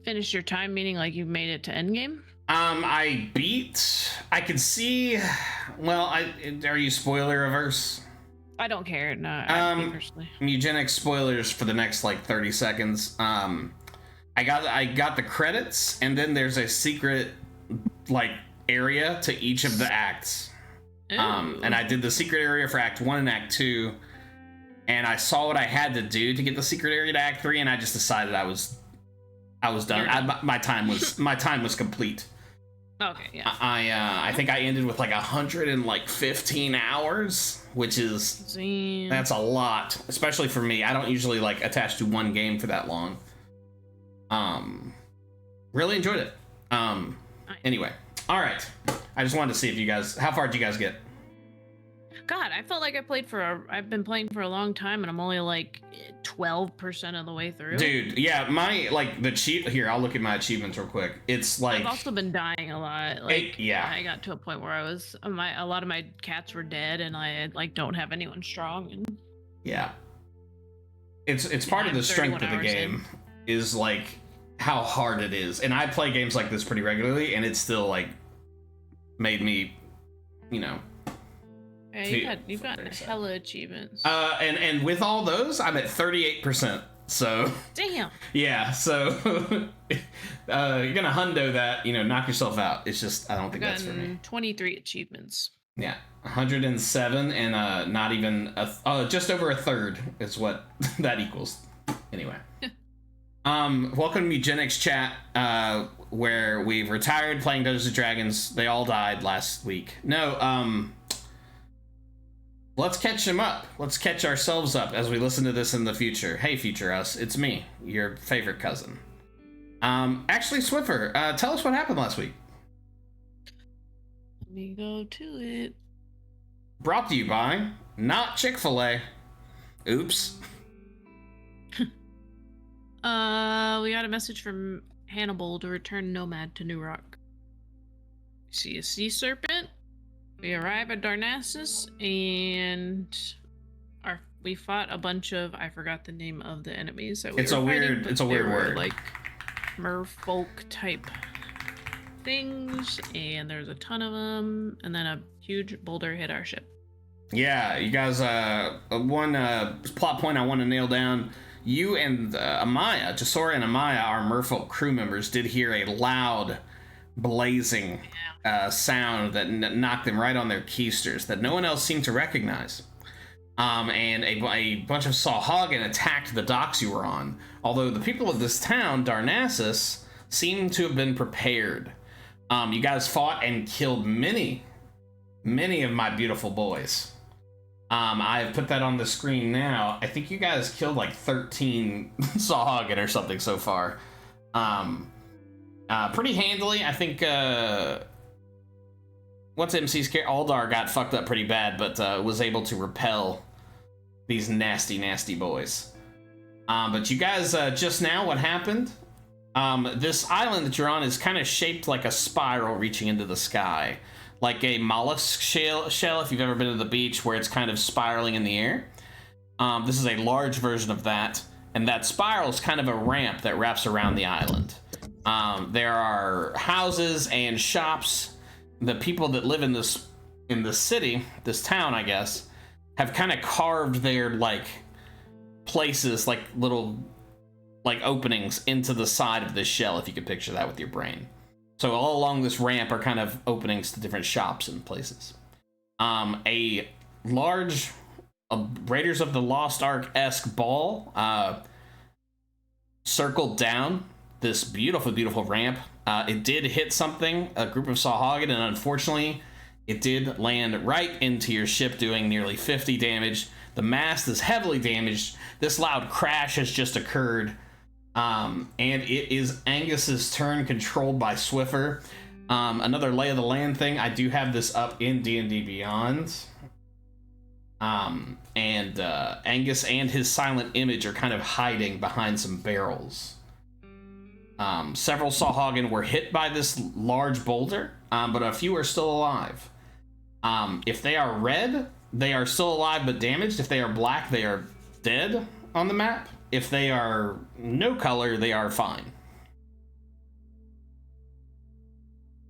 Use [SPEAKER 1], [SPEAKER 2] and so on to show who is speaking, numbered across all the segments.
[SPEAKER 1] finished your time, meaning like you've made it to endgame?
[SPEAKER 2] I could see. Well, are you spoiler averse?
[SPEAKER 1] I don't care. No, me personally.
[SPEAKER 2] Eugenics spoilers for the next like 30 seconds. I got the credits, and then there's a secret like area to each of the acts. And I did the secret area for Act 1 and Act 2, and I saw what I had to do to get the secret area to Act 3, and I just decided I was done. My time was complete.
[SPEAKER 1] Okay, yeah.
[SPEAKER 2] I think I ended with like 115 hours, which is that's a lot, especially for me. I don't usually like attach to one game for that long. Really enjoyed it. Anyway, all right. I just wanted to see if you guys, how far did you guys get?
[SPEAKER 1] God, I felt like I've been playing for a long time, and I'm only like 12% of the way through.
[SPEAKER 2] Dude, yeah, here, I'll look at my achievements real quick. It's like,
[SPEAKER 1] I've also been dying a lot. Like,
[SPEAKER 2] yeah,
[SPEAKER 1] I got to a point where a lot of my cats were dead, and I like don't have anyone strong. And
[SPEAKER 2] yeah, it's part of the strength of the game is like how hard it is. And I play games like this pretty regularly, and it's still like made me, you know.
[SPEAKER 1] Yeah, you've got hella achievements.
[SPEAKER 2] And with all those, I'm at 38%. So
[SPEAKER 1] damn.
[SPEAKER 2] Yeah, so you're gonna hundo that, knock yourself out. It's just I don't think that's for me.
[SPEAKER 1] 23 achievements.
[SPEAKER 2] Yeah, 107, and not even just over a third is what that equals. Anyway. Welcome to Eugenics chat, where we've retired playing Dungeons and Dragons. They all died last week. No, let's catch them up. Let's catch ourselves up as we listen to this in the future. Hey, future us, it's me, your favorite cousin. Actually, Swiffer, tell us what happened last week.
[SPEAKER 1] Let me go to it.
[SPEAKER 2] Brought to you by not Chick-fil-A. Oops.
[SPEAKER 1] We got a message from Hannibal to return Nomad to New Rock. See a sea serpent. We arrive at Darnassus, and we fought a bunch of, I forgot the name of the enemies that we
[SPEAKER 2] It's a weird word.
[SPEAKER 1] Like merfolk type things, and there's a ton of them, and then a huge boulder hit our ship.
[SPEAKER 2] Yeah, you guys, one plot point I want to nail down. You and Amaya, Jasora and Amaya, our merfolk crew members, did hear a loud, blazing sound that knocked them right on their keisters that no one else seemed to recognize. And a bunch of Sawhagen attacked the docks you were on. Although the people of this town, Darnassus, seem to have been prepared. You guys fought and killed many of my beautiful boys. I have put that on the screen now. I think you guys killed like 13 Sawhagen or something so far. Pretty handily. I think what's MC's character? Aldar got fucked up pretty bad, but was able to repel these nasty boys. But you guys, just now, what happened? This island that you're on is kind of shaped like a spiral reaching into the sky. Like a mollusk shell, if you've ever been to the beach, where it's kind of spiraling in the air. This is a large version of that, and that spiral is kind of a ramp that wraps around the island. There are houses and shops. The people that live in this city, this town, I guess, have kind of carved their like places, like little like openings into the side of this shell, if you could picture that with your brain. So all along this ramp are kind of openings to different shops and places. A large Raiders of the Lost Ark-esque ball circled down this beautiful ramp. It did hit something, a group of Sawhagen, and unfortunately, it did land right into your ship, doing nearly 50 damage. The mast is heavily damaged. This loud crash has just occurred. And it is Angus's turn, controlled by Swiffer. Another lay of the land thing. I do have this up in D&D Beyond. And Angus and his silent image are kind of hiding behind some barrels. Several Sawhagen were hit by this large boulder, but a few are still alive. If they are red, they are still alive but damaged. If they are black, they are dead on the map. If they are no color, they are fine.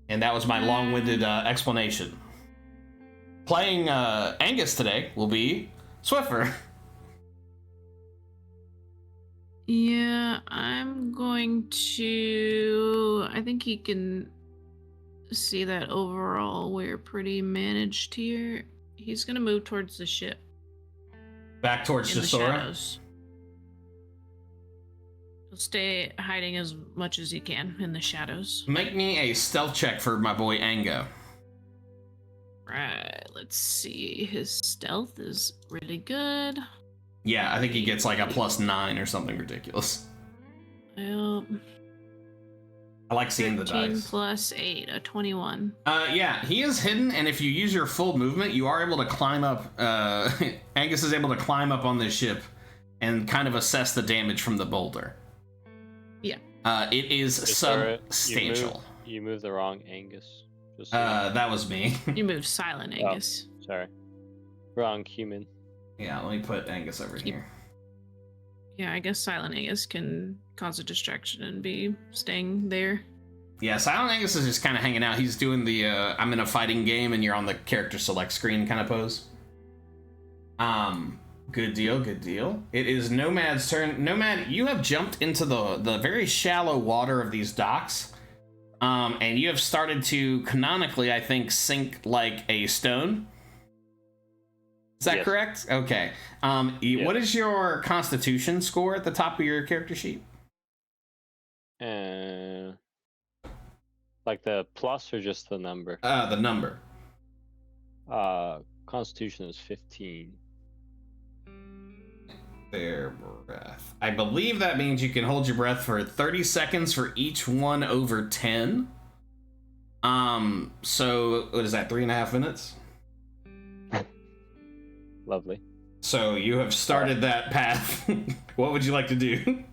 [SPEAKER 2] And that was my long-winded explanation. Playing Angus today will be Swiffer.
[SPEAKER 1] Yeah, I'm going to... I think he can see that overall we're pretty managed here. He's going to move towards the ship.
[SPEAKER 2] Back towards
[SPEAKER 1] in the
[SPEAKER 2] Chisora?
[SPEAKER 1] shadows. He'll stay hiding as much as he can in the shadows.
[SPEAKER 2] Make me a stealth check for my boy Ango.
[SPEAKER 1] Right, let's see. His stealth is really good.
[SPEAKER 2] Yeah, I think he gets like a +9 or something ridiculous.
[SPEAKER 1] Well,
[SPEAKER 2] I like seeing the
[SPEAKER 1] 13
[SPEAKER 2] dice.
[SPEAKER 1] plus 8, a 21.
[SPEAKER 2] Yeah, he is hidden, and if you use your full movement, you are able to climb up. Angus is able to climb up on this ship and kind of assess the damage from the boulder.
[SPEAKER 1] Yeah.
[SPEAKER 2] It is substantial.
[SPEAKER 3] You moved the wrong Angus. Just
[SPEAKER 2] That was me.
[SPEAKER 1] You moved Silent Angus.
[SPEAKER 3] Oh, sorry. Wrong human.
[SPEAKER 2] Yeah, let me put Angus over here.
[SPEAKER 1] Yeah, I guess Silent Angus can cause a distraction and be staying there.
[SPEAKER 2] Yeah, Silent Angus is just kind of hanging out. He's doing the I'm in a fighting game and you're on the character select screen kind of pose. Good deal, good deal. It is Nomad's turn. Nomad, you have jumped into the very shallow water of these docks. And you have started to canonically, I think, sink like a stone. Is that correct? Okay. What is your Constitution score at the top of your character sheet?
[SPEAKER 3] Like the plus or just the number?
[SPEAKER 2] The number.
[SPEAKER 3] Constitution is 15.
[SPEAKER 2] Their breath. I believe that means you can hold your breath for 30 seconds for each one over 10. So what is that, 3.5 minutes?
[SPEAKER 3] Lovely.
[SPEAKER 2] So you have started that path. What would you like to do?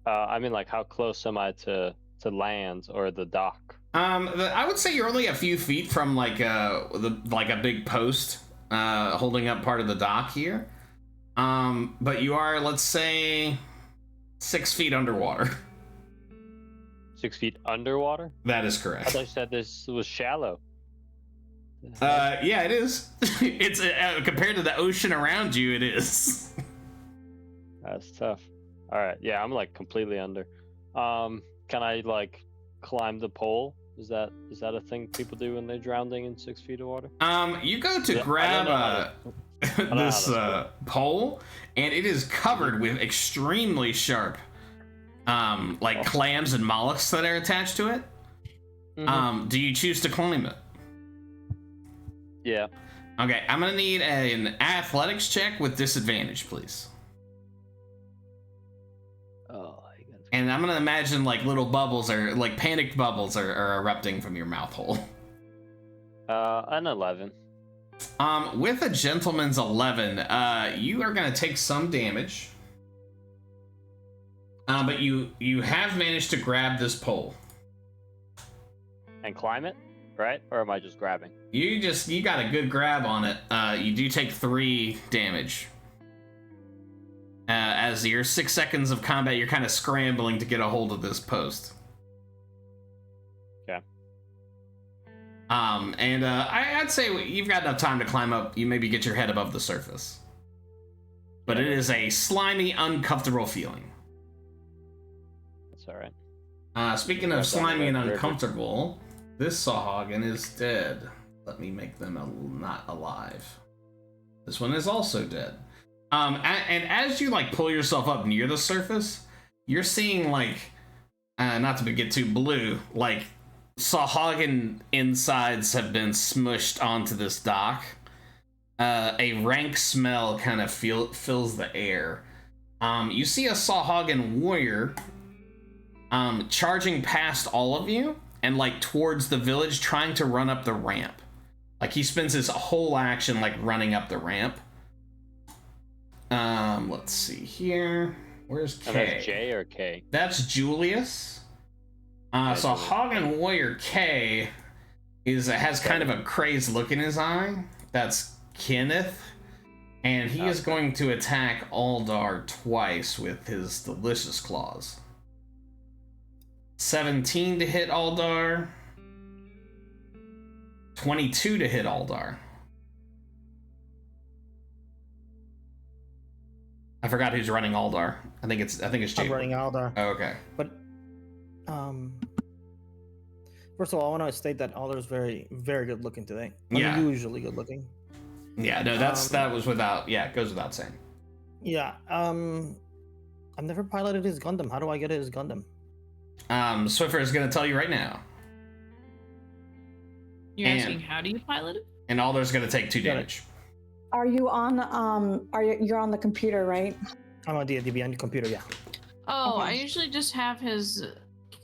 [SPEAKER 3] I mean, like, how close am I to land or the dock?
[SPEAKER 2] I would say you're only a few feet from like a big post holding up part of the dock here. But you are, let's say, 6 feet underwater.
[SPEAKER 3] 6 feet underwater?
[SPEAKER 2] That is
[SPEAKER 3] I
[SPEAKER 2] correct.
[SPEAKER 3] thought you said this was shallow.
[SPEAKER 2] Yeah, it is. It's compared to the ocean around you, it is.
[SPEAKER 3] That's tough. All right, yeah, I'm like completely under. Can I like climb the pole? Is that a thing people do when they're drowning in 6 feet of water?
[SPEAKER 2] You go to grab this pole, and it is covered with extremely sharp, like clams and mollusks that are attached to it. Mm-hmm. Do you choose to climb it?
[SPEAKER 3] Yeah.
[SPEAKER 2] Okay, I'm gonna need an athletics check with disadvantage, please.
[SPEAKER 3] Oh,
[SPEAKER 2] and I'm gonna imagine like little bubbles or like panicked bubbles are erupting from your mouth hole.
[SPEAKER 3] An 11.
[SPEAKER 2] With a gentleman's 11, you are gonna take some damage. But you have managed to grab this pole.
[SPEAKER 3] And climb it, right? Or am I just grabbing?
[SPEAKER 2] You got a good grab on it. You do take 3 damage. As your 6 seconds of combat, you're kind of scrambling to get a hold of this post.
[SPEAKER 3] Okay.
[SPEAKER 2] I'd say you've got enough time to climb up. You maybe get your head above the surface. But it is a slimy, uncomfortable feeling.
[SPEAKER 3] That's all right.
[SPEAKER 2] Speaking of slimy and uncomfortable, this Sawhagen is dead. Let me make them not alive. This one is also dead. And as you like pull yourself up near the surface, you're seeing like, not to get too blue, like Sawhagen insides have been smushed onto this dock. A rank smell kind of fills the air. You see a Sawhagen warrior charging past all of you and like towards the village, trying to run up the ramp. Like he spends his whole action like running up the ramp. Let's see here. Where's K?
[SPEAKER 3] And that's J or K?
[SPEAKER 2] That's Julius. So Hagen Warrior K has kind of a crazed look in his eye. That's Kenneth. And he is going to attack Aldar twice with his delicious claws. 17 to hit Aldar. 22 to hit Aldar. I forgot who's running Aldar. I think it's Jake.
[SPEAKER 4] I'm running Aldar.
[SPEAKER 2] Oh, okay.
[SPEAKER 4] But first of all, I want to state that Aldar's very, very good looking today.
[SPEAKER 2] Yeah.
[SPEAKER 4] Unusually good looking.
[SPEAKER 2] Yeah, no, that was without. Yeah, it goes without saying.
[SPEAKER 4] Yeah. I've never piloted his Gundam. How do I get his Gundam?
[SPEAKER 2] Swiffer is going to tell you right now.
[SPEAKER 1] You're asking how do you pilot it?
[SPEAKER 2] And Aldar's going to take 2 damage.
[SPEAKER 5] Are you on you're on the computer, right?
[SPEAKER 4] I'm on DDB on the computer, yeah.
[SPEAKER 1] Oh,
[SPEAKER 5] Okay.
[SPEAKER 1] I usually just have his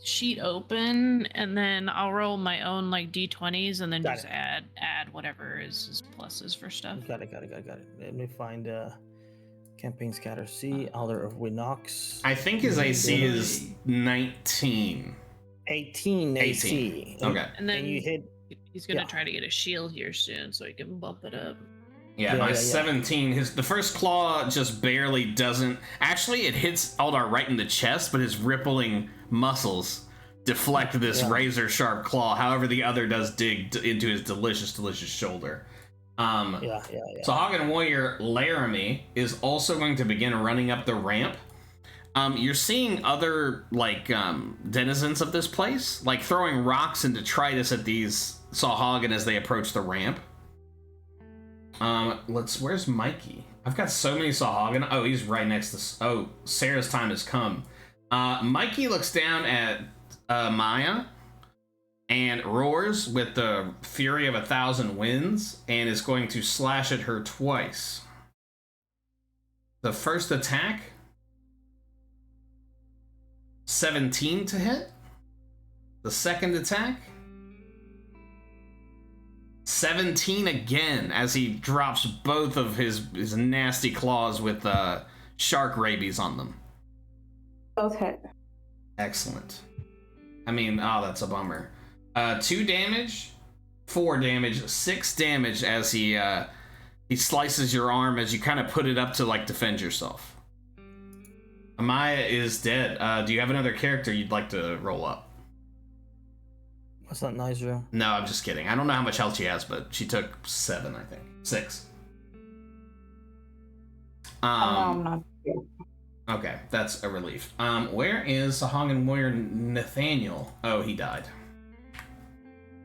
[SPEAKER 1] sheet open, and then I'll roll my own like d20s, and then
[SPEAKER 4] Got
[SPEAKER 1] just
[SPEAKER 4] it.
[SPEAKER 1] add whatever is his pluses for stuff.
[SPEAKER 4] Got it. Let me find campaign scatter C, Alder of Winox.
[SPEAKER 2] I think his AC is 19.
[SPEAKER 4] 18 AC.
[SPEAKER 2] Okay.
[SPEAKER 1] And then
[SPEAKER 4] And you hit
[SPEAKER 1] he's gonna
[SPEAKER 4] yeah.
[SPEAKER 1] try to get a shield here soon, so he can bump it up.
[SPEAKER 2] Yeah,
[SPEAKER 4] Yeah,
[SPEAKER 2] by
[SPEAKER 4] yeah.
[SPEAKER 2] 17, the first claw just barely doesn't. Actually, it hits Aldar right in the chest, but his rippling muscles deflect this
[SPEAKER 4] Yeah.
[SPEAKER 2] razor sharp claw. However, the other does dig into his delicious shoulder.
[SPEAKER 4] Yeah.
[SPEAKER 2] So Hagen Warrior Laramie is also going to begin running up the ramp. You're seeing other denizens of this place, like throwing rocks and detritus at these Sahagin as they approach the ramp. Where's Mikey? I've got so many Sahagin. Oh, he's right next to. Oh, Sarah's time has come. Mikey looks down at Maya and roars with the fury of 1,000 winds and is going to slash at her twice. The first attack, 17 to hit. The second attack, 17 again, as he drops both of his nasty claws with shark rabies on them.
[SPEAKER 5] Both hit.
[SPEAKER 2] Excellent. I mean, that's a bummer. 2 damage, 4 damage, 6 damage as he slices your arm as you kind of put it up to defend yourself. Amaya is dead. Do you have another character you'd like to roll up?
[SPEAKER 4] That's not nice, Joe.
[SPEAKER 2] No, I'm just kidding. I don't know how much health she has, but she took 7, I think. 6.
[SPEAKER 5] No, I'm not.
[SPEAKER 2] Okay, that's a relief. Where is Sahagin Warrior Nathaniel? Oh, he died.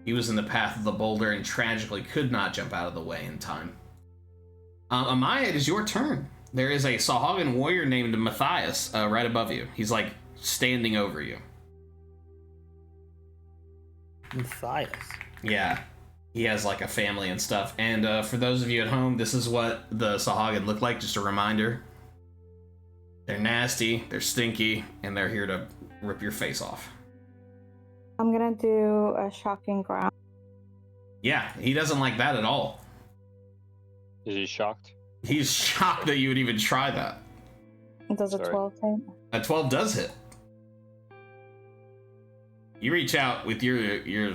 [SPEAKER 2] He was in the path of the boulder and tragically could not jump out of the way in time. Amaya, it is your turn. There is a Sahagin warrior named Matthias right above you. He's standing over you.
[SPEAKER 4] Matthias.
[SPEAKER 2] Yeah, he has a family and stuff. And for those of you at home, this is what the Sahagin look like, just a reminder. They're nasty, they're stinky, and they're here to rip your face off.
[SPEAKER 5] I'm gonna do a shocking ground.
[SPEAKER 2] Yeah, he doesn't like that at all.
[SPEAKER 3] Is he shocked?
[SPEAKER 2] He's shocked that you would even try that.
[SPEAKER 5] Does a
[SPEAKER 3] Sorry.
[SPEAKER 5] 12 hit?
[SPEAKER 2] A 12 does hit. You reach out with your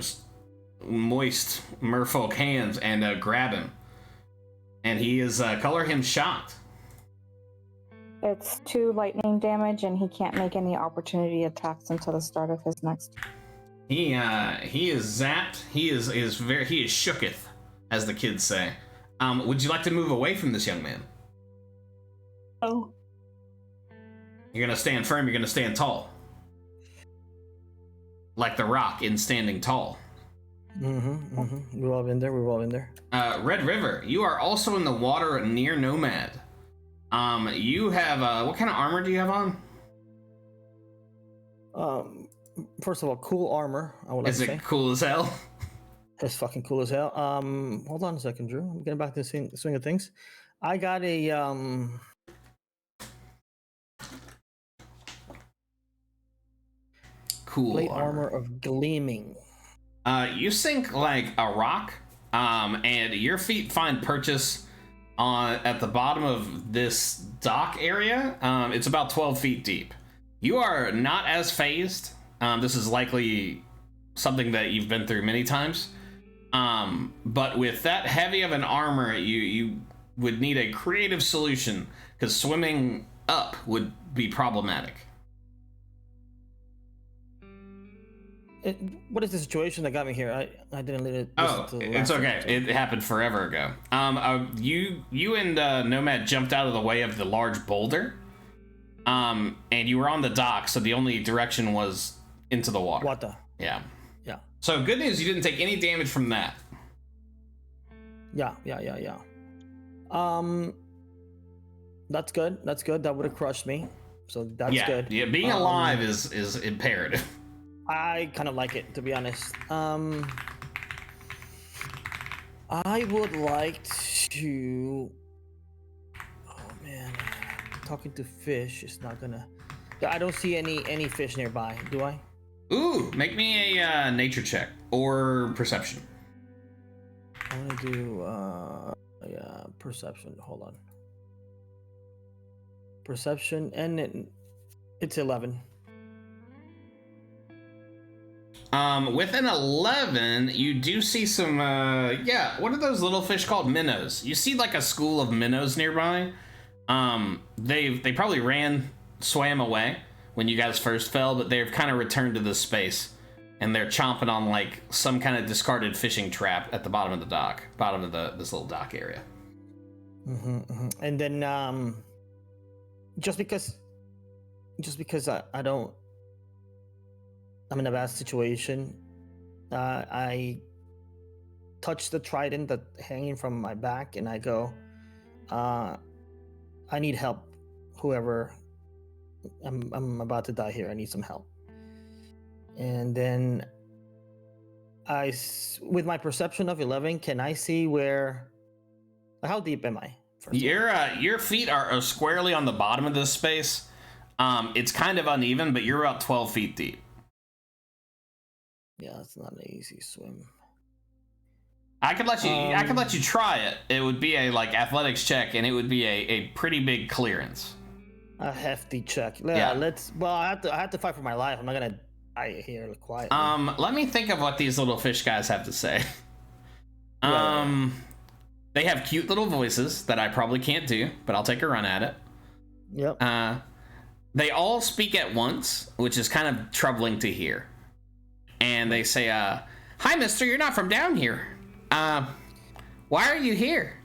[SPEAKER 2] moist merfolk hands and grab him. And he is, color him shocked.
[SPEAKER 5] It's 2 lightning damage, and he can't make any opportunity attacks until the start of his next.
[SPEAKER 2] He is zapped. He is shooketh, as the kids say. Would you like to move away from this young man?
[SPEAKER 5] Oh.
[SPEAKER 2] You're gonna stand firm, you're gonna stand tall. Like the rock in standing tall.
[SPEAKER 4] We've all been there.
[SPEAKER 2] Red River, you are also in the water near Nomad. You have, what kind of armor do you have on?
[SPEAKER 4] First of all, cool armor, I would like
[SPEAKER 2] Is
[SPEAKER 4] to
[SPEAKER 2] it
[SPEAKER 4] say.
[SPEAKER 2] cool as hell?
[SPEAKER 4] It's fucking cool as hell. Hold on a second, Drew. I'm getting back to the swing of things. I got a
[SPEAKER 2] Cool
[SPEAKER 4] plate armor of gleaming.
[SPEAKER 2] You sink like a rock, and your feet find purchase at the bottom of this dock area. It's about 12 feet deep. You are not as phased. This is likely something that you've been through many times. But with that heavy of an armor, you would need a creative solution, because swimming up would be problematic.
[SPEAKER 4] what is the situation that got me here? I didn't let it.
[SPEAKER 2] Oh, it's okay. It happened forever ago. You and Nomad jumped out of the way of the large boulder. And you were on the dock, so the only direction was into the water.
[SPEAKER 4] Water.
[SPEAKER 2] Yeah.
[SPEAKER 4] Yeah.
[SPEAKER 2] So good news, you didn't take any damage from that.
[SPEAKER 4] Yeah. That's good. That would have crushed me. So that's good.
[SPEAKER 2] Yeah, being alive is imperative.
[SPEAKER 4] I kind of like it, to be honest. I would like to. Oh man, talking to fish is not gonna. I don't see any fish nearby. Do I?
[SPEAKER 2] Ooh, make me a nature check or perception.
[SPEAKER 4] I'm gonna do perception. Hold on. Perception, and it's 11.
[SPEAKER 2] With an 11, you do see some, what are those little fish called? Minnows. You see like a school of minnows nearby. They probably swam away when you guys first fell, but they've kind of returned to this space, and they're chomping on like some kind of discarded fishing trap at the bottom of the dock, bottom of this little dock area.
[SPEAKER 4] And then, just because I'm in a bad situation, I touch the trident that hanging from my back, and I go, I need help. Whoever, I'm about to die here. I need some help. And then with my perception of 11, can I see where? How deep am I?
[SPEAKER 2] Your feet are squarely on the bottom of this space. It's kind of uneven, but you're about 12 feet deep.
[SPEAKER 4] Yeah, it's not an easy swim.
[SPEAKER 2] I could let you try it. It would be a like athletics check, and it would be a pretty big clearance.
[SPEAKER 4] A hefty check. Yeah. I have to fight for my life. I'm not gonna die here quietly.
[SPEAKER 2] Let me think of what these little fish guys have to say. They have cute little voices that I probably can't do, but I'll take a run at it.
[SPEAKER 4] Yep.
[SPEAKER 2] They all speak at once, which is kind of troubling to hear. And they say, "Hi, mister, you're not from down here. Why are you here?"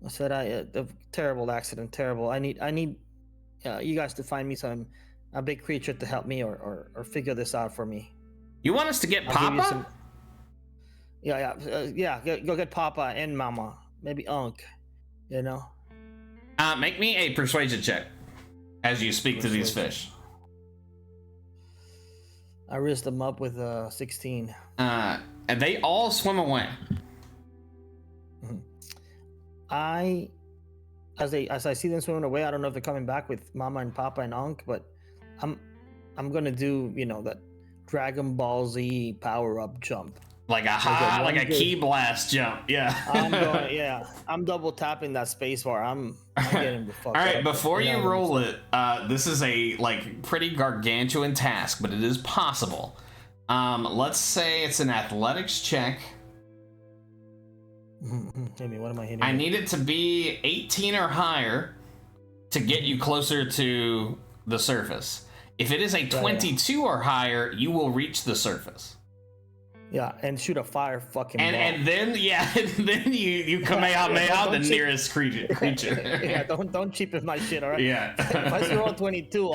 [SPEAKER 4] I said, a terrible accident, terrible. I need you guys to find me a big creature to help me or figure this out for me.
[SPEAKER 2] You want us to get Papa?
[SPEAKER 4] Go get Papa and Mama, maybe Unc. You know.
[SPEAKER 2] Make me a persuasion check as you speak to these fish.
[SPEAKER 4] I raised them up with 16.
[SPEAKER 2] And they all swim away.
[SPEAKER 4] As I see them swimming away, I don't know if they're coming back with Mama and Papa and Unc, but I'm gonna do that Dragon Ball Z power up jump. Like
[SPEAKER 2] a key blast jump, yeah.
[SPEAKER 4] I'm double tapping that space bar. I'm getting the fuck.
[SPEAKER 2] All right,
[SPEAKER 4] up.
[SPEAKER 2] before you roll it, this is a pretty gargantuan task, but it is possible. Let's say it's an athletics check.
[SPEAKER 4] Amy, what am I hitting?
[SPEAKER 2] I need it to be 18 or higher to get you closer to the surface. If it is a 22 or higher, you will reach the surface.
[SPEAKER 4] Yeah, and shoot a fire fucking ball.
[SPEAKER 2] And then you Kamehameha the nearest creature.
[SPEAKER 4] Yeah, don't cheapen my shit, all right?
[SPEAKER 2] Yeah.
[SPEAKER 4] If I roll 22,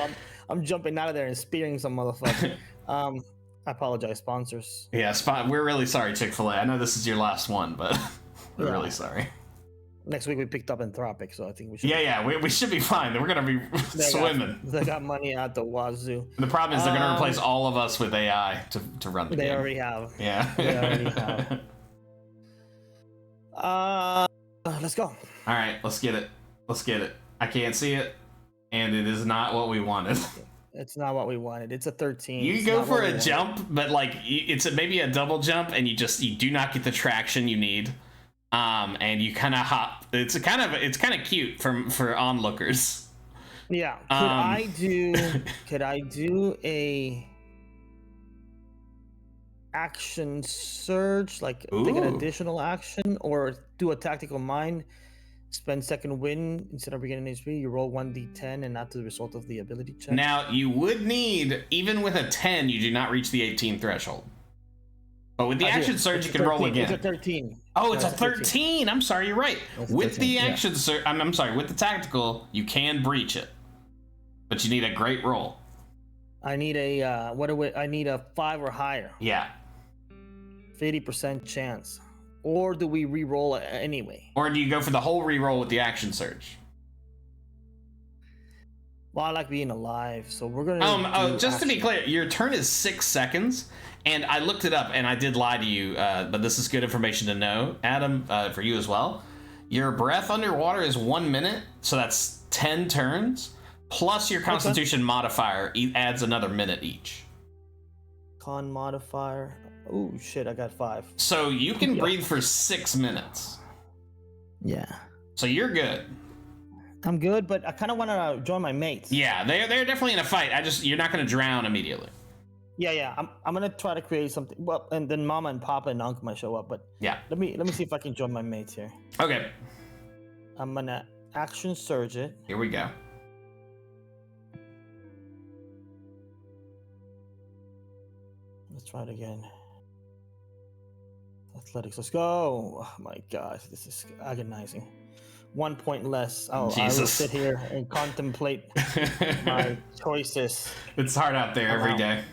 [SPEAKER 4] I'm jumping out of there and spearing some motherfucker. I apologize, sponsors.
[SPEAKER 2] Yeah, we're really sorry, Chick-fil-A. I know this is your last one, but we're really sorry.
[SPEAKER 4] Next week we picked up Anthropic, so I think we should.
[SPEAKER 2] We should be fine. We're gonna be swimming.
[SPEAKER 4] They got money out the wazoo.
[SPEAKER 2] And the problem is they're gonna replace all of us with AI to run the game.
[SPEAKER 4] They already have.
[SPEAKER 2] Yeah.
[SPEAKER 4] They already have. Let's go.
[SPEAKER 2] All right, let's get it. I can't see it, and it is not what we wanted.
[SPEAKER 4] It's not what we wanted. It's a 13.
[SPEAKER 2] You go for a jump, but it's maybe a double jump, and you do not get the traction you need. And you kind of hop. It's kind of cute for onlookers.
[SPEAKER 4] Yeah. Could I do a action surge, like take an additional action, or do a tactical mind spend second win instead of regaining HP. You roll 1d10 and not the result of the ability check.
[SPEAKER 2] Now, you would need, even with a 10, you do not reach the 18 threshold. But with the action surge, you can roll again.
[SPEAKER 4] It's a 13.
[SPEAKER 2] Oh, it's a 13. I'm sorry, you're right. With
[SPEAKER 4] 13,
[SPEAKER 2] the action surge, I'm sorry, with the tactical, you can breach it. But you need a great roll.
[SPEAKER 4] I need a I need a 5 or higher.
[SPEAKER 2] Yeah.
[SPEAKER 4] 50% chance. Or do we re-roll it anyway?
[SPEAKER 2] Or do you go for the whole re-roll with the action surge?
[SPEAKER 4] Well, I like being alive, so we're gonna.
[SPEAKER 2] Just to be clear, your turn is 6 seconds, and I looked it up, and I did lie to you, but this is good information to know, Adam, for you as well. Your breath underwater is 1 minute, so that's 10 turns, plus your Constitution modifier adds another minute each.
[SPEAKER 4] Con modifier. Oh shit! I got 5.
[SPEAKER 2] So you can breathe for 6 minutes.
[SPEAKER 4] Yeah.
[SPEAKER 2] So you're good.
[SPEAKER 4] I'm good, but I kind of want to join my mates.
[SPEAKER 2] Yeah, they're definitely in a fight. You're not going to drown immediately.
[SPEAKER 4] Yeah. I'm gonna try to create something. Well, and then Mama and Papa and Uncle might show up. But
[SPEAKER 2] yeah,
[SPEAKER 4] let me see if I can join my mates here.
[SPEAKER 2] Okay.
[SPEAKER 4] I'm gonna action surge it.
[SPEAKER 2] Here we go.
[SPEAKER 4] Let's try it again. Athletics. Let's go. Oh my gosh, this is agonizing. 1 point less. I will sit here and contemplate my choices.
[SPEAKER 2] It's hard out there every day.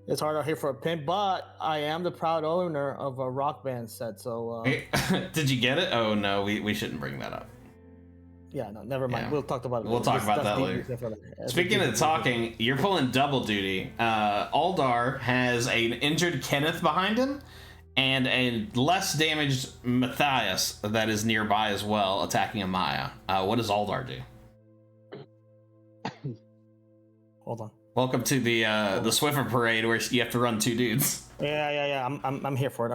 [SPEAKER 4] It's hard out here for a pimp, but I am the proud owner of a Rock Band set. So,
[SPEAKER 2] did you get it? Oh no, we shouldn't bring that up.
[SPEAKER 4] Yeah, no, never mind.
[SPEAKER 2] Yeah.
[SPEAKER 4] We'll talk about it.
[SPEAKER 2] We'll talk about that later. Speaking of talking, you're pulling double duty. Aldar has an injured Kenneth behind him, and a less damaged Matthias that is nearby as well, attacking Amaya. What does Aldar do?
[SPEAKER 4] Hold on.
[SPEAKER 2] Welcome to the Swiffer parade where you have to run 2 dudes.
[SPEAKER 4] Yeah. I'm here for it.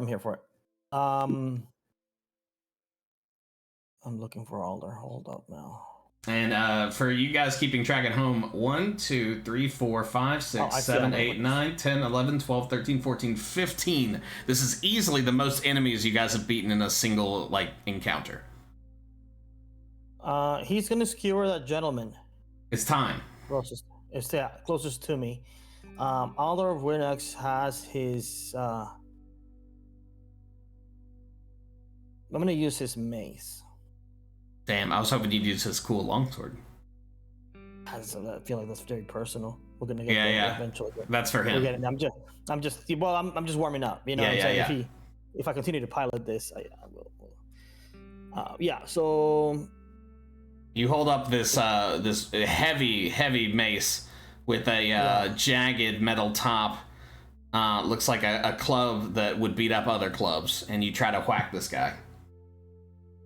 [SPEAKER 4] I'm looking for Aldar. Hold up now.
[SPEAKER 2] And for you guys keeping track at home, 1, 2, 3, 4, 5, 6, 7, 8, 9, 10, 11, 12, 13, 14, 15. This is easily the most enemies you guys have beaten in a single, encounter.
[SPEAKER 4] He's gonna skewer that gentleman.
[SPEAKER 2] It's time.
[SPEAKER 4] Closest to me. Aldar of Winnox has his. I'm gonna use his mace.
[SPEAKER 2] Damn, I was hoping you'd use his cool longsword.
[SPEAKER 4] I feel like that's very personal. We're gonna get there eventually.
[SPEAKER 2] That's for him.
[SPEAKER 4] I'm just warming up. You know what I'm saying? If I continue to pilot this, I will. So
[SPEAKER 2] you hold up this this heavy mace with a jagged metal top. Looks like a club that would beat up other clubs, and you try to whack this guy.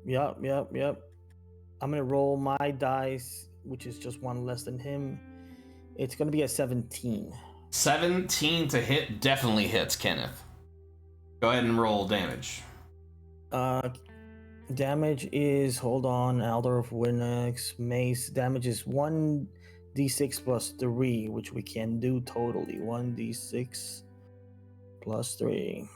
[SPEAKER 4] Yep. I'm gonna roll my dice, which is just 1 less than him. It's gonna be a 17.
[SPEAKER 2] 17 to hit definitely hits, Kenneth. Go ahead and roll damage.
[SPEAKER 4] Damage is, hold on, Aldar of Winnox, mace. Damage is 1d6 plus 3, which we can do totally. 1d6 plus 3.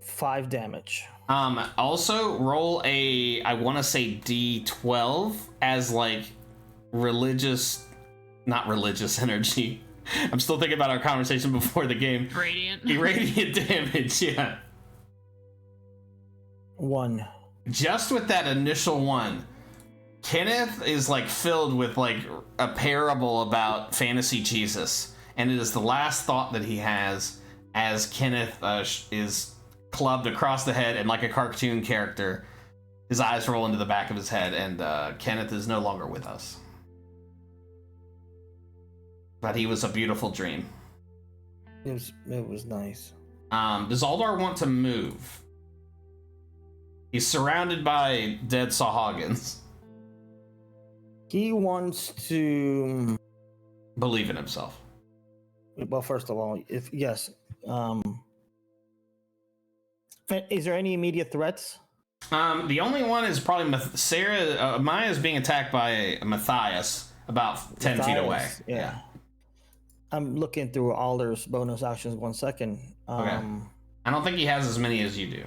[SPEAKER 4] 5 damage.
[SPEAKER 2] Also roll a, I want to say D12 as not religious energy. I'm still thinking about our conversation before the game.
[SPEAKER 1] Radiant.
[SPEAKER 2] Radiant damage, yeah.
[SPEAKER 4] 1.
[SPEAKER 2] Just with that initial 1, Kenneth is filled with a parable about fantasy Jesus, and it is the last thought that he has as Kenneth is clubbed across the head, and like a cartoon character, his eyes roll into the back of his head, and Kenneth is no longer with us. But he was a beautiful dream.
[SPEAKER 4] It was nice.
[SPEAKER 2] Does Aldar want to move? He's surrounded by dead Sahagins.
[SPEAKER 4] He wants to
[SPEAKER 2] Believe in himself.
[SPEAKER 4] Well, first of all, is there any immediate threats?
[SPEAKER 2] The only one is probably Sarah. Maya is being attacked by Matthias about 10 feet away.
[SPEAKER 4] Yeah. I'm looking through Alder's bonus actions 1 second.
[SPEAKER 2] Okay. I don't think he has as many as you do.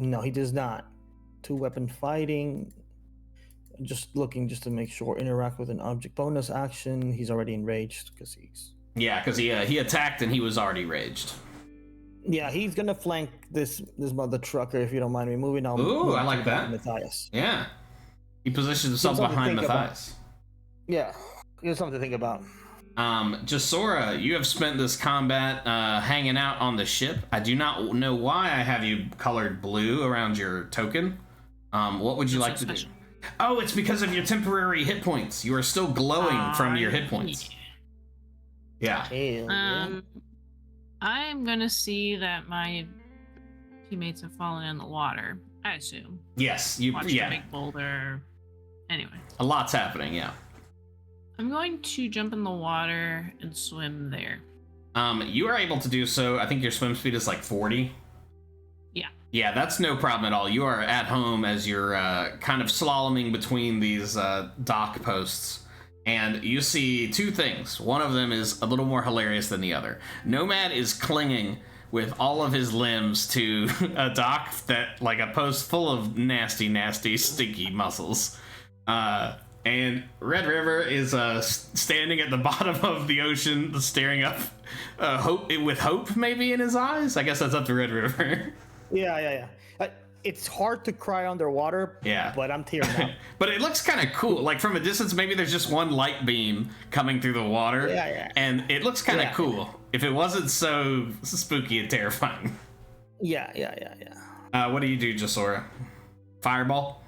[SPEAKER 4] No, he does not. 2-weapon fighting. Just looking just to make sure. Interact with an object. Bonus action. He's already enraged because he's.
[SPEAKER 2] Yeah, because he attacked and he was already raged.
[SPEAKER 4] Yeah, he's gonna flank this mother trucker if you don't mind me moving on.
[SPEAKER 2] Ooh, I like that.
[SPEAKER 4] Matthias.
[SPEAKER 2] Yeah. He positions himself behind Matthias.
[SPEAKER 4] Yeah, here's something to think about.
[SPEAKER 2] Jasora, you have spent this combat hanging out on the ship. I do not know why I have you colored blue around your token. What would you like to do? Oh, it's because of your temporary hit points. You are still glowing from your hit points. Yeah.
[SPEAKER 1] I'm gonna see that my teammates have fallen in the water. I assume.
[SPEAKER 2] Yes,
[SPEAKER 1] Watch the big boulder. Anyway.
[SPEAKER 2] A lot's happening, yeah.
[SPEAKER 1] I'm going to jump in the water and swim there.
[SPEAKER 2] You are able to do so. I think your swim speed is like 40.
[SPEAKER 1] Yeah.
[SPEAKER 2] Yeah, that's no problem at all. You are at home as you're kind of slaloming between these dock posts. And you see two things. One of them is a little more hilarious than the other. Nomad is clinging with all of his limbs to a dock that, like a post full of nasty, nasty, stinky muscles. And Red River is standing at the bottom of the ocean, staring up, with hope maybe in his eyes. I guess that's up to Red River.
[SPEAKER 4] Yeah. It's hard to cry underwater.
[SPEAKER 2] Yeah,
[SPEAKER 4] but I'm tearing up.
[SPEAKER 2] But it looks kind of cool. Like from a distance, maybe there's just one light beam coming through the water.
[SPEAKER 4] Yeah.
[SPEAKER 2] And it looks kind of cool. If it wasn't so spooky and terrifying.
[SPEAKER 4] Yeah.
[SPEAKER 2] What do you do, Jasora? Fireball?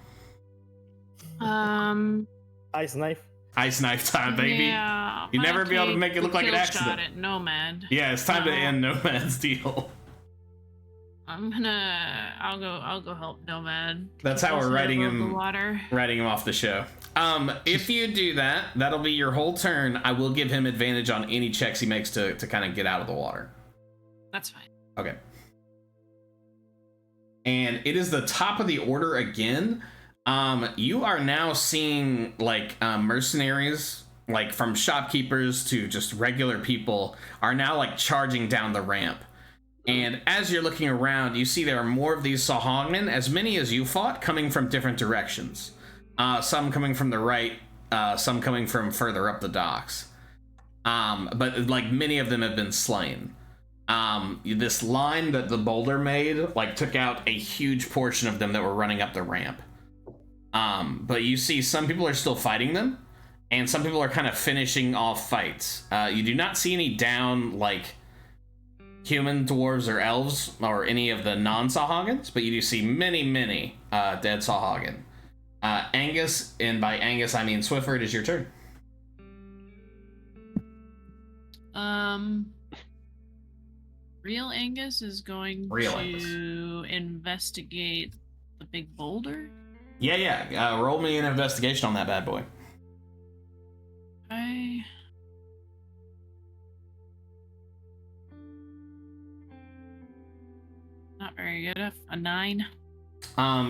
[SPEAKER 4] Ice knife.
[SPEAKER 2] Ice knife time, baby.
[SPEAKER 1] Yeah.
[SPEAKER 2] You never be able to make it look like an accident.
[SPEAKER 1] Shot at Nomad.
[SPEAKER 2] Yeah, it's time to end Nomad's deal.
[SPEAKER 1] I'll go help Nomad.
[SPEAKER 2] That's how we're writing him off the show. If you do that, that'll be your whole turn. I will give him advantage on any checks he makes to kind of get out of the water.
[SPEAKER 1] That's fine.
[SPEAKER 2] Okay. And it is the top of the order again. You are now seeing like mercenaries, like from shopkeepers to just regular people, are now like charging down the ramp. And as you're looking around, you see there are more of these Sahagnan, as many as you fought, coming from different directions. Some coming from the right, some coming from further up the docks. But like many of them have been slain. This line that the Boulder made, like took out a huge portion of them that were running up the ramp. But you see some people are still fighting them, and some people are kind of finishing off fights. You do not see any down, like, human, dwarves, or elves, or any of the non-Sahagans, but you do see many dead Sahagin. Angus, and by Angus I mean Swiftford, is your turn.
[SPEAKER 1] Real Angus is going to investigate the big boulder.
[SPEAKER 2] Yeah. Roll me an investigation on that bad boy.
[SPEAKER 1] Not very good. A 9.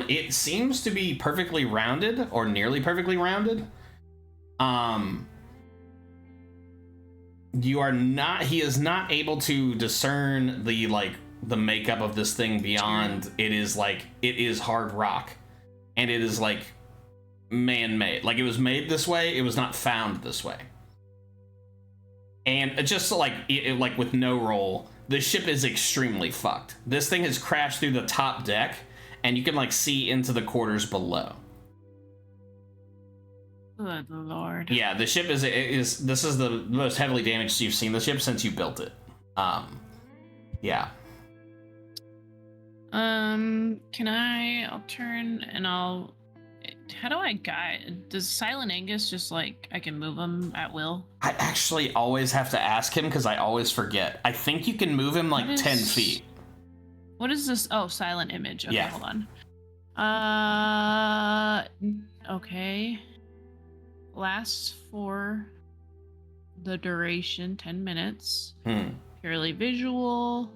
[SPEAKER 2] It seems to be perfectly rounded, or nearly perfectly rounded. He is not able to discern the makeup of this thing beyond it is hard rock. And it is like man-made. Like it was made this way, it was not found this way. And just like with no roll, the ship is extremely fucked. This thing has crashed through the top deck, and you can like see into the quarters below.
[SPEAKER 1] Good lord.
[SPEAKER 2] Yeah, the ship is this is the most heavily damaged you've seen the ship since you built it. Yeah.
[SPEAKER 1] I'll turn and how do I guide? Does Silent Angus just like, I can move him at will?
[SPEAKER 2] I actually always have to ask him because I always forget. I think you can move him like 10 feet.
[SPEAKER 1] What is this? Oh, silent image. Okay,
[SPEAKER 2] yeah.
[SPEAKER 1] Hold on. Okay. Lasts for the duration, 10 minutes. Purely visual.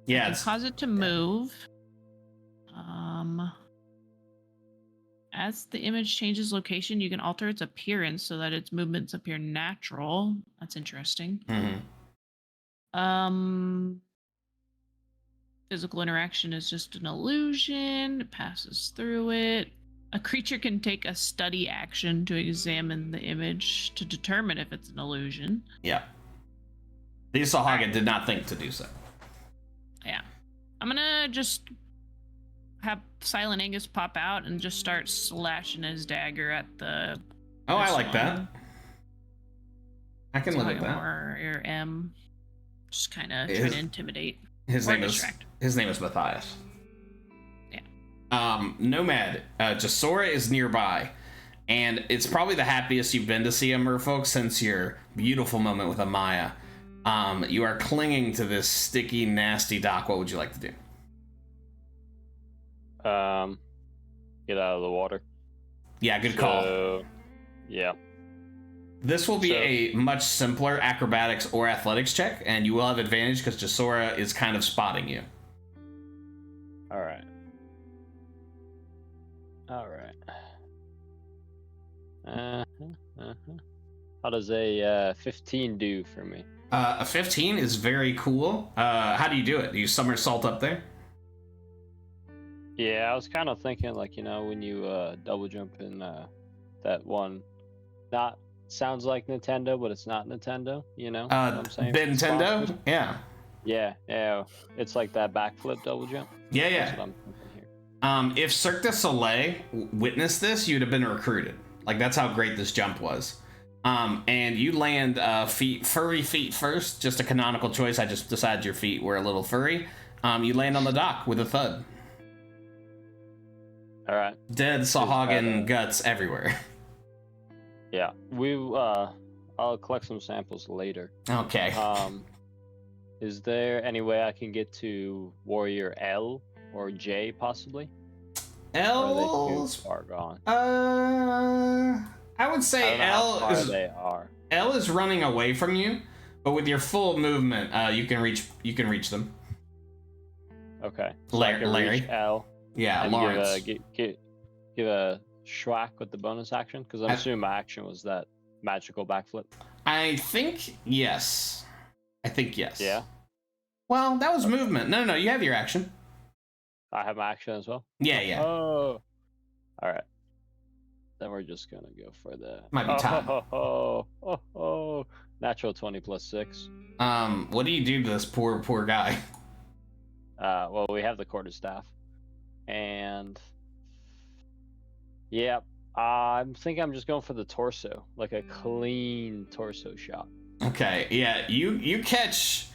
[SPEAKER 2] Yeah.
[SPEAKER 1] I can cause it to move. As the image changes location, you can alter its appearance so that its movements appear natural. That's interesting. Physical interaction is just an illusion. It passes through it. A creature can take a study action to examine the image to determine if it's an illusion.
[SPEAKER 2] Yeah. The Sahagin did not think to do so.
[SPEAKER 1] Yeah. I'm gonna just have Silent Angus pop out and just start slashing his dagger at the...
[SPEAKER 2] Oh, I
[SPEAKER 1] this
[SPEAKER 2] like that.
[SPEAKER 1] one.
[SPEAKER 2] I can live with that.
[SPEAKER 1] Warrior M. Just kind of try to intimidate.
[SPEAKER 2] His
[SPEAKER 1] or
[SPEAKER 2] name
[SPEAKER 1] distract.
[SPEAKER 2] His name is Matthias.
[SPEAKER 1] Yeah.
[SPEAKER 2] Nomad, Jasora is nearby, and it's probably the happiest you've been to see him, Merfolk, since your beautiful moment with Amaya. You are clinging to this sticky, nasty dock. What would you like to do?
[SPEAKER 3] Get out of the water.
[SPEAKER 2] Yeah, good call.
[SPEAKER 3] So, yeah.
[SPEAKER 2] This will be a much simpler acrobatics or athletics check, and you will have advantage because Jasora is kind of spotting you.
[SPEAKER 3] All right. How does a 15 do for me?
[SPEAKER 2] A 15 is very cool. How do you do it? Do you somersault up there?
[SPEAKER 3] Yeah, I was kind of thinking, like, when you double jump in that one, not sounds like Nintendo, but it's not Nintendo. You know what I'm saying?
[SPEAKER 2] Nintendo? Yeah.
[SPEAKER 3] Yeah. It's like that backflip double jump.
[SPEAKER 2] Yeah.
[SPEAKER 3] That's what I'm thinking here.
[SPEAKER 2] If Cirque du Soleil witnessed this, you'd have been recruited. Like, that's how great this jump was. And you land furry feet first, just a canonical choice. I just decided your feet were a little furry. You land on the dock with a thud.
[SPEAKER 3] All right.
[SPEAKER 2] Dead Sahagin guts everywhere.
[SPEAKER 3] Yeah, I'll collect some samples later.
[SPEAKER 2] Okay.
[SPEAKER 3] Is there any way I can get to Warrior L or J possibly?
[SPEAKER 2] L's?
[SPEAKER 3] Or are they too far gone?
[SPEAKER 2] I would say
[SPEAKER 3] they are.
[SPEAKER 2] L is running away from you, but with your full movement, you can reach them.
[SPEAKER 3] Okay. So I can
[SPEAKER 2] Larry.
[SPEAKER 3] reach L.
[SPEAKER 2] Yeah,
[SPEAKER 3] and
[SPEAKER 2] Lawrence.
[SPEAKER 3] Give a schwack with the bonus action, because I'm assuming my action was that magical backflip.
[SPEAKER 2] I think yes.
[SPEAKER 3] Yeah.
[SPEAKER 2] Well, that was movement. No, you have your action.
[SPEAKER 3] I have my action as well.
[SPEAKER 2] Yeah.
[SPEAKER 3] Oh. All right. Then we're just gonna go for the.
[SPEAKER 2] Might be time.
[SPEAKER 3] Oh. Natural 20 plus 6.
[SPEAKER 2] What do you do to this poor guy?
[SPEAKER 3] Well, we have the quarterstaff, and yeah, I'm thinking I'm just going for the torso, like a clean torso shot.
[SPEAKER 2] Okay, yeah, you catch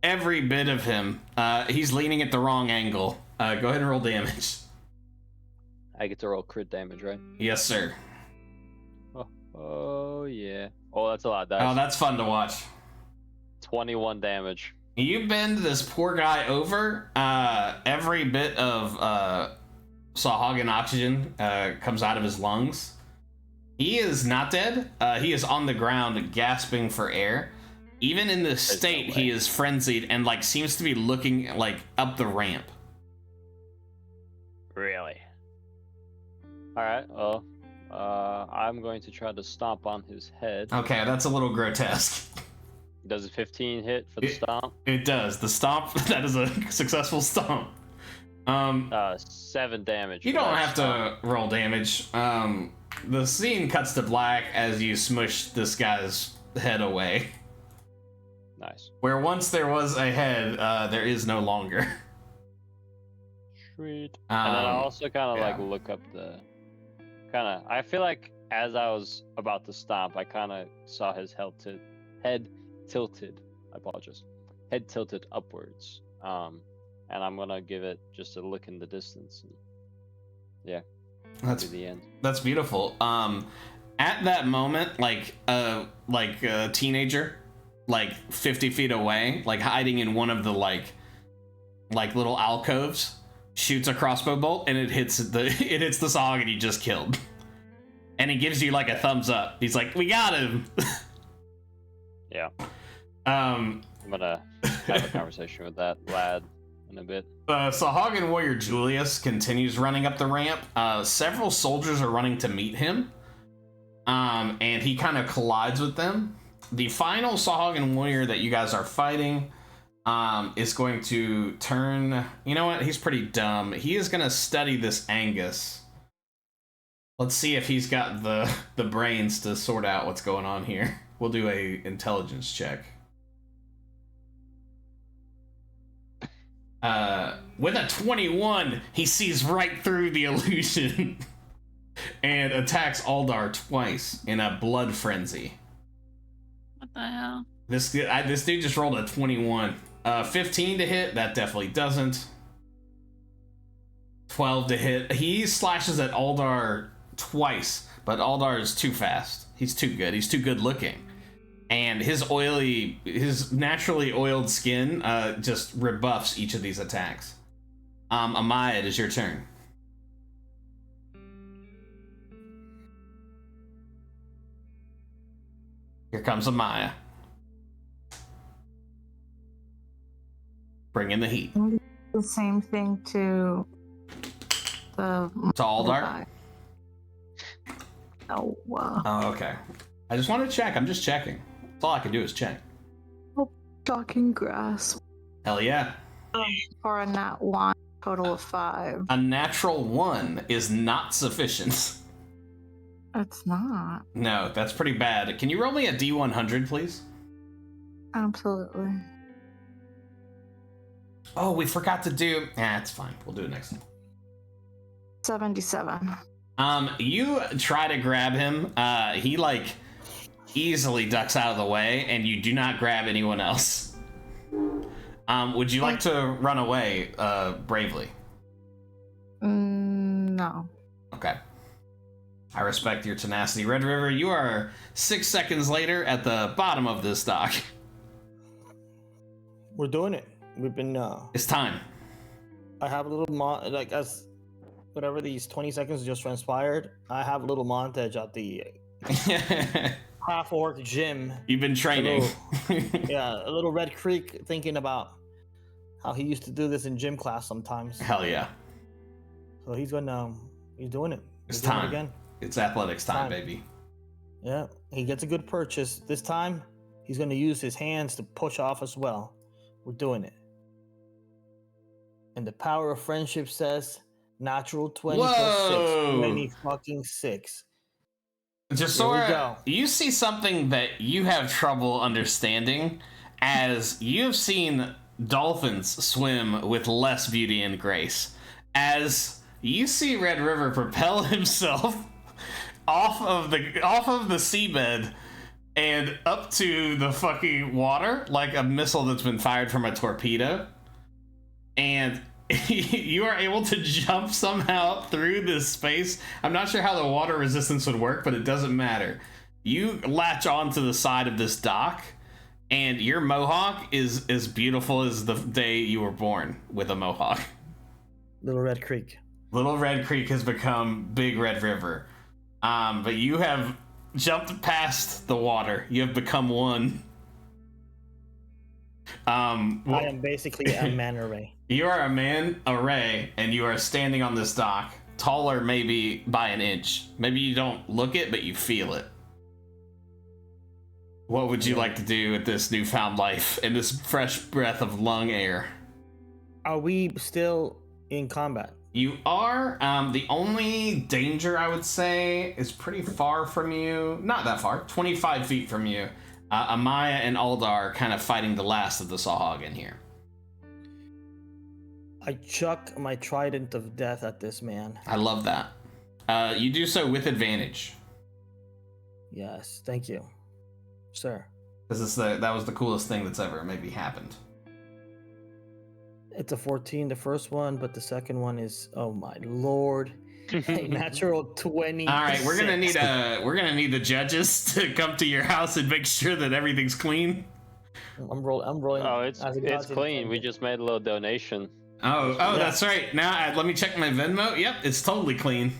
[SPEAKER 2] every bit of him. He's leaning at the wrong angle. Go ahead and roll damage.
[SPEAKER 3] I get to roll crit damage, right?
[SPEAKER 2] Yes, sir.
[SPEAKER 3] Oh yeah. Oh, that's a lot of dice.
[SPEAKER 2] Oh, that's fun to watch.
[SPEAKER 3] 21 damage.
[SPEAKER 2] You bend this poor guy over. Every bit of Sahagin oxygen comes out of his lungs. He is not dead. He is on the ground gasping for air. Even in this state, he is frenzied and like seems to be looking like up the ramp.
[SPEAKER 3] Really? All right. Well, I'm going to try to stomp on his head.
[SPEAKER 2] Okay, that's a little grotesque.
[SPEAKER 3] Does a 15 hit for the stomp?
[SPEAKER 2] It does. The stomp, that is a successful stomp.
[SPEAKER 3] 7 damage.
[SPEAKER 2] You don't have to roll damage. The scene cuts to black as you smush this guy's head away.
[SPEAKER 3] Nice.
[SPEAKER 2] Where once there was a head, there is no longer.
[SPEAKER 3] Sweet. And then I also kind of like look up the... I feel like as I was about to stomp, I kind of saw his head tilted. I apologize. Head tilted upwards. And I'm gonna give it just a look in the distance. And yeah.
[SPEAKER 2] That's
[SPEAKER 3] to the end.
[SPEAKER 2] That's beautiful. At that moment, like a teenager, like 50 feet away, like hiding in one of the like little alcoves, shoots a crossbow bolt and it hits the Sahagin he just killed. And he gives you like a thumbs up. He's like, "We got him."
[SPEAKER 3] Yeah. I'm gonna have a conversation with that lad in a bit.
[SPEAKER 2] Sahagin warrior Julius continues running up the ramp. Several soldiers are running to meet him. And he kind of collides with them. The final Sahagin warrior that you guys are fighting is going to turn. You know what? He's pretty dumb. He is going to study this Angus. Let's see if he's got the brains to sort out what's going on here. We'll do a intelligence check. With a 21, he sees right through the illusion and attacks Aldar twice in a blood frenzy.
[SPEAKER 1] What the hell?
[SPEAKER 2] This dude just rolled a 21. 15 to hit, that definitely doesn't. 12 to hit. He slashes at Aldar twice, but Aldar is too fast. He's too good. He's too good looking. And his naturally oiled skin just rebuffs each of these attacks. Amaya, it is your turn. Here comes Amaya. Bring in the heat.
[SPEAKER 5] The same thing to the
[SPEAKER 2] To Aldar?
[SPEAKER 5] Oh, wow.
[SPEAKER 2] Oh, okay. I just want to check. I'm just checking. That's all I can do is check.
[SPEAKER 5] Shocking grass.
[SPEAKER 2] Hell yeah.
[SPEAKER 5] For a nat 1, total of 5.
[SPEAKER 2] A natural 1 is not sufficient.
[SPEAKER 5] It's not.
[SPEAKER 2] No, that's pretty bad. Can you roll me a D100, please?
[SPEAKER 5] Absolutely.
[SPEAKER 2] Oh, we forgot to do... it's fine. We'll do it next time.
[SPEAKER 5] 77.
[SPEAKER 2] You try to grab him. He, easily ducks out of the way, and you do not grab anyone else. Would you like to run away, bravely?
[SPEAKER 5] No.
[SPEAKER 2] Okay. I respect your tenacity. Red River, you are 6 seconds later at the bottom of this dock.
[SPEAKER 4] We're doing it. We've been.
[SPEAKER 2] It's time.
[SPEAKER 4] I have a little as whatever these 20 seconds just transpired. I have a little montage at the half-orc gym.
[SPEAKER 2] You've been training.
[SPEAKER 4] A little Red Creek, thinking about how he used to do this in gym class sometimes.
[SPEAKER 2] Hell yeah.
[SPEAKER 4] So he's doing it.
[SPEAKER 2] It's
[SPEAKER 4] He's doing it
[SPEAKER 2] time.
[SPEAKER 4] again.
[SPEAKER 2] It's athletics time, baby.
[SPEAKER 4] Yeah, he gets a good purchase. This time, he's going to use his hands to push off as well. We're doing it. And the power of friendship says, natural 20 plus 6. 20 fucking 6.
[SPEAKER 2] Jasora, you see something that you have trouble understanding, as you have seen dolphins swim with less beauty and grace. As you see Red River propel himself off of the seabed and up to the fucking water like a missile that's been fired from a torpedo, and you are able to jump somehow through this space. I'm not sure how the water resistance would work, but it doesn't matter. You latch onto the side of this dock, and your mohawk is as beautiful as the day you were born with a mohawk.
[SPEAKER 4] Little Red Creek.
[SPEAKER 2] Little Red Creek has become Big Red River. But you have jumped past the water. You have become one. I
[SPEAKER 4] am basically a man array.
[SPEAKER 2] You are a man array, and you are standing on this dock, taller maybe by an inch. Maybe you don't look it, but you feel it. What would you like to do with this newfound life and this fresh breath of lung air?
[SPEAKER 4] Are we still in combat?
[SPEAKER 2] You are. The only danger, I would say, is pretty far from you. Not that far. 25 feet from you. Amaya and Aldar kind of fighting the last of the Sawhagen here.
[SPEAKER 4] I chuck my trident of death at this man.
[SPEAKER 2] I love that. You do so with advantage.
[SPEAKER 4] Yes, thank you, sir.
[SPEAKER 2] Because that was the coolest thing that's ever maybe happened.
[SPEAKER 4] It's a 14, the first one, but the second one is, oh my lord, a natural 20.
[SPEAKER 2] All right, we're gonna need the judges to come to your house and make sure that everything's clean.
[SPEAKER 4] I'm rolling.
[SPEAKER 3] Oh, it's clean. We just made a little donation.
[SPEAKER 2] Oh, that's right. Now let me check my Venmo. Yep, it's totally clean.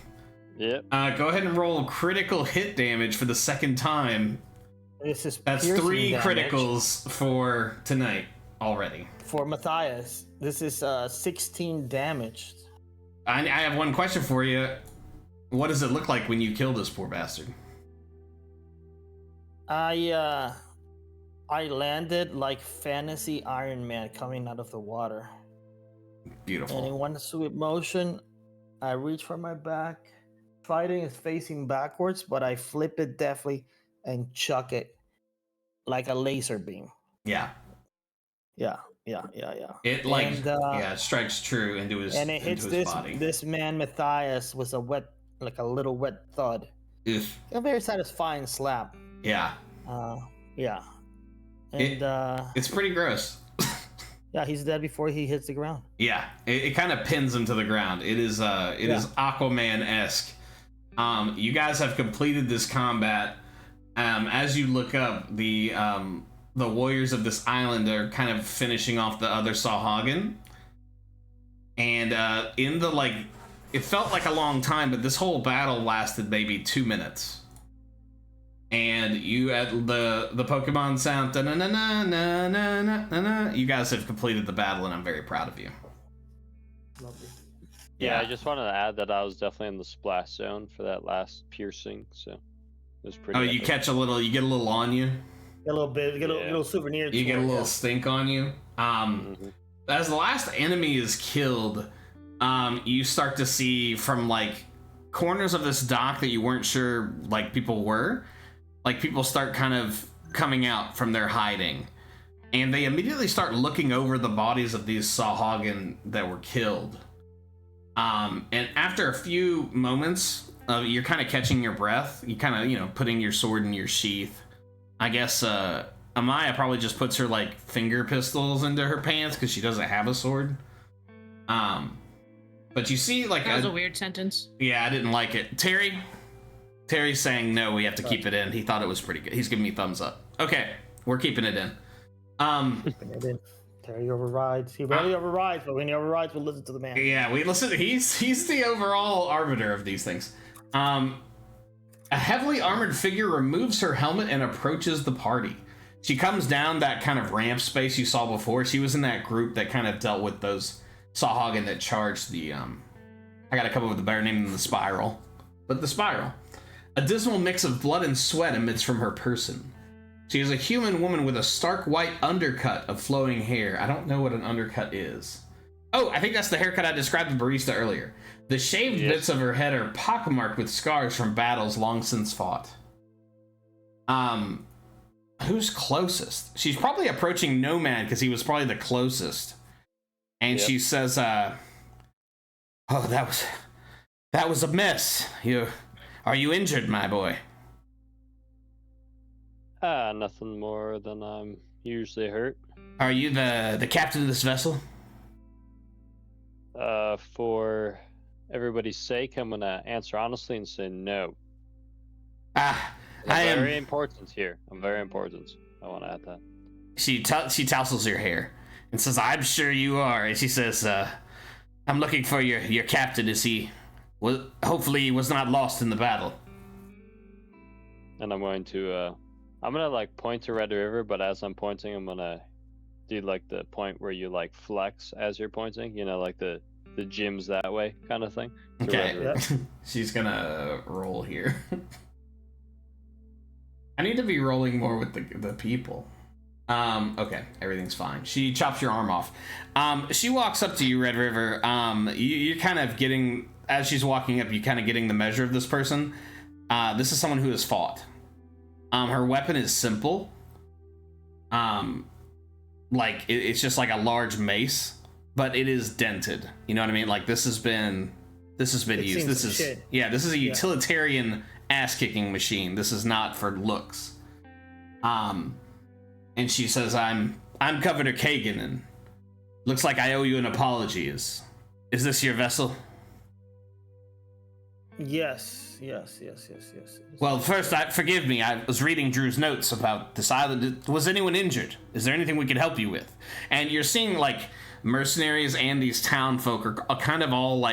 [SPEAKER 3] Yep.
[SPEAKER 2] Go ahead and roll critical hit damage for the second time. That's 3 criticals for tonight already.
[SPEAKER 4] For Matthias, this is 16 damage.
[SPEAKER 2] I have one question for you. What does it look like when you kill this poor bastard?
[SPEAKER 4] I I landed like fantasy Iron Man coming out of the water. And in
[SPEAKER 2] Beautiful.
[SPEAKER 4] one sweep motion, I reach for my back. Trident is facing backwards, but I flip it deftly and chuck it like a laser beam.
[SPEAKER 2] Yeah.
[SPEAKER 4] Yeah.
[SPEAKER 2] It like
[SPEAKER 4] And,
[SPEAKER 2] it strikes true into his
[SPEAKER 4] And it hits
[SPEAKER 2] into his body.
[SPEAKER 4] this man Matthias with a little wet thud.
[SPEAKER 2] Oof.
[SPEAKER 4] A very satisfying slap.
[SPEAKER 2] Yeah.
[SPEAKER 4] Yeah. And
[SPEAKER 2] It's pretty gross.
[SPEAKER 4] yeah, he's dead before he hits the ground.
[SPEAKER 2] Yeah, it kind of pins him to the ground. It is is Aquaman-esque. You guys have completed this combat. As you look up, the warriors of this island are kind of finishing off the other Sahagin. And in the it felt like a long time, but this whole battle lasted maybe 2 minutes. And you at the Pokemon sound, you guys have completed the battle, and I'm very proud of you.
[SPEAKER 4] Lovely.
[SPEAKER 3] Yeah, I just wanted to add that I was definitely in the splash zone for that last piercing, so it was pretty.
[SPEAKER 2] Oh, you
[SPEAKER 3] epic.
[SPEAKER 2] catch a little, you get a little on you.
[SPEAKER 4] Get a little bit, get a little souvenir.
[SPEAKER 2] You get a little stink on you. As the last enemy is killed, you start to see from corners of this dock that you weren't sure people were. People start kind of coming out from their hiding, and they immediately start looking over the bodies of these Sahagin that were killed. And after a few moments, you're kind of catching your breath. You kind of, putting your sword in your sheath. I guess Amaya probably just puts her finger pistols into her pants because she doesn't have a sword. But you see,
[SPEAKER 1] that was a weird sentence.
[SPEAKER 2] Yeah, I didn't like it. Terry's saying no, we have to keep it in. He thought it was pretty good. He's giving me thumbs up. Okay, we're keeping it in.
[SPEAKER 4] Keeping it in. Terry overrides. He rarely overrides, but when he overrides, we'll listen to the man.
[SPEAKER 2] Yeah, we listen. He's the overall arbiter of these things. A heavily armored figure removes her helmet and approaches the party. She comes down that kind of ramp space you saw before. She was in that group that kind of dealt with those Sahagin that charged the I gotta come up with a better name than the Spiral. But the Spiral. A dismal mix of blood and sweat emits from her person. She is a human woman with a stark white undercut of flowing hair. I don't know what an undercut is. Oh, I think that's the haircut I described to Barista earlier. The shaved bits of her head are pockmarked with scars from battles long since fought. Who's closest? She's probably approaching Nomad because he was probably the closest. And she says, "Oh, that was a mess. Are you injured, my boy?"
[SPEAKER 3] Nothing more than I'm usually hurt.
[SPEAKER 2] Are you the captain of this vessel?
[SPEAKER 3] For everybody's sake, I'm gonna answer honestly and say no.
[SPEAKER 2] I am
[SPEAKER 3] very important here. I'm very important. I want to add that.
[SPEAKER 2] She tousles your hair and says, "I'm sure you are." And she says, "I'm looking for your captain. Hopefully he was not lost in the battle."
[SPEAKER 3] And I'm going to point to Red River, but as I'm pointing, I'm gonna do the point where you flex as you're pointing. The gyms that way kind of thing.
[SPEAKER 2] Okay. She's gonna roll here. I need to be rolling more with the people. Okay, everything's fine. She chops your arm off. She walks up to you, Red River. You're kind of getting, as she's walking up, you kind of getting the measure of this person. This is someone who has fought. Her weapon is simple. It's just like a large mace, but it is dented. You know what I mean? This has been used. This is a utilitarian ass-kicking machine. This is not for looks. And she says, I'm Governor Kagan, and looks like I owe you an apology. Is this your vessel?
[SPEAKER 4] Yes.
[SPEAKER 2] Well, first, forgive me. I was reading Drew's notes about this island. Was anyone injured? Is there anything we could help you with? And you're seeing mercenaries and these town folk are kind of all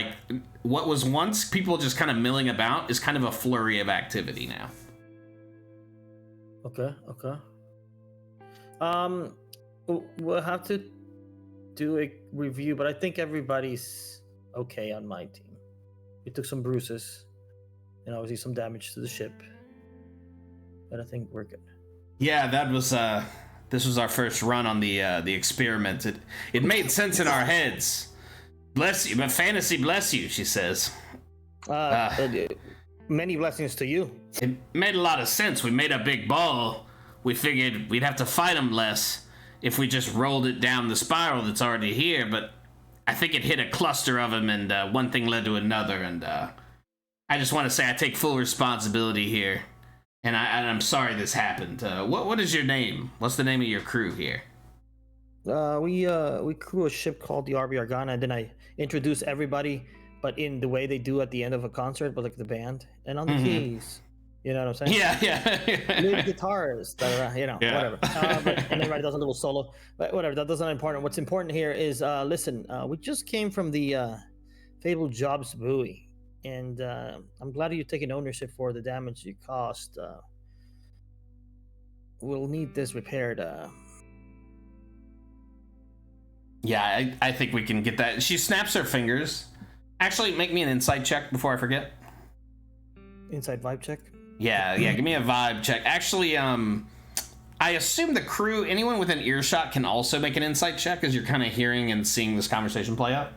[SPEAKER 2] what was once people just kind of milling about is kind of a flurry of activity now.
[SPEAKER 4] Okay. We'll have to do a review, but I think everybody's okay on my team. We took some bruises and obviously some damage to the ship, but I think we're good.
[SPEAKER 2] Yeah, that this was our first run on the experiment. It made sense in our heads. Bless you, but fantasy bless you, she says.
[SPEAKER 4] Many blessings to you.
[SPEAKER 2] It made a lot of sense. We made a big ball. We figured we'd have to fight them less if we just rolled it down the spiral that's already here, but I think it hit a cluster of them, and one thing led to another, and I just want to say I take full responsibility here, and I'm sorry this happened. What is your name? What's the name of your crew here?
[SPEAKER 4] We crew a ship called the RB Argana, and then I introduce everybody, but in the way they do at the end of a concert, but like the band, and on the keys. You know what I'm saying?
[SPEAKER 2] Yeah.
[SPEAKER 4] Lead guitars, whatever. And everybody does a little solo, but whatever. That doesn't important. What's important here is, listen, we just came from the fabled Jobs buoy, and I'm glad you're taking ownership for the damage you caused. We'll need this repaired.
[SPEAKER 2] Yeah, I think we can get that. She snaps her fingers. Actually, make me an insight check before I forget.
[SPEAKER 4] Inside vibe check?
[SPEAKER 2] Yeah, give me a vibe check. Actually, I assume the crew, anyone within earshot, can also make an insight check as you're kind of hearing and seeing this conversation play out.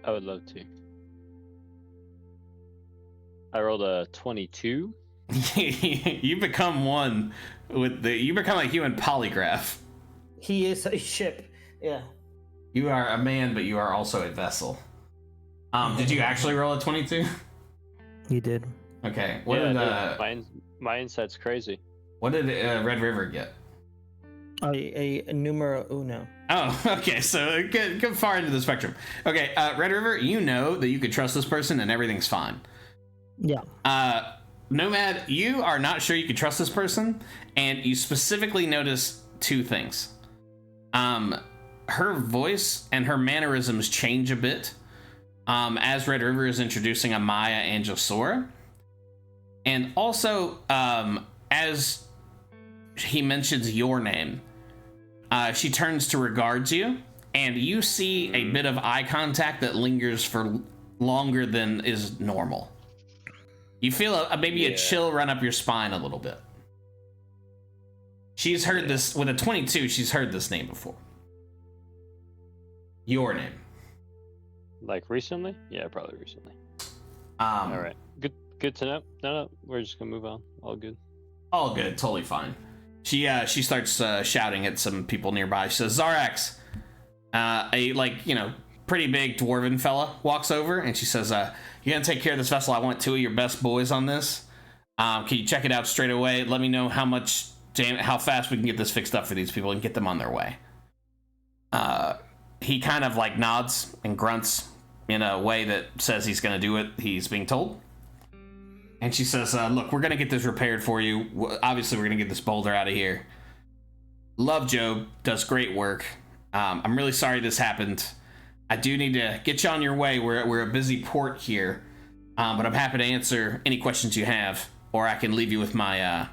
[SPEAKER 3] I would love to. I rolled a 22.
[SPEAKER 2] You become one with you become a human polygraph.
[SPEAKER 4] He is a ship. Yeah.
[SPEAKER 2] You are a man, but you are also a vessel. Did you actually roll a 22?
[SPEAKER 4] He did.
[SPEAKER 2] Okay. What
[SPEAKER 3] did my insight's crazy.
[SPEAKER 2] What did Red River get?
[SPEAKER 4] A numero uno.
[SPEAKER 2] Oh, okay. So get far into the spectrum. Okay, Red River, you know that you could trust this person and everything's fine.
[SPEAKER 4] Yeah.
[SPEAKER 2] Nomad, you are not sure you could trust this person, and you specifically notice two things. Her voice and her mannerisms change a bit as Red River is introducing Amaya and Josora. And also, as he mentions your name, she turns to regards you, and you see a bit of eye contact that lingers for longer than is normal. You feel maybe a chill run up your spine a little bit. She's heard this, with a 22, she's heard this name before. Your name.
[SPEAKER 3] Like recently? Yeah, probably recently.
[SPEAKER 2] All
[SPEAKER 3] right. Good to know. No, we're just gonna move on. All good.
[SPEAKER 2] All good, totally fine. She starts shouting at some people nearby. She says, Zarax, a pretty big dwarven fella walks over, and she says, "You gonna take care of this vessel? I want two of your best boys on this. Can you check it out straight away? Let me know how fast we can get this fixed up for these people and get them on their way." He kind of nods and grunts in a way that says he's gonna do it. He's being told. And she says, look, we're going to get this repaired for you. Obviously, we're going to get this Boulder out of here. Love Joe, does great work. I'm really sorry this happened. I do need to get you on your way. We're a busy port here. But I'm happy to answer any questions you have. Or I can leave you with my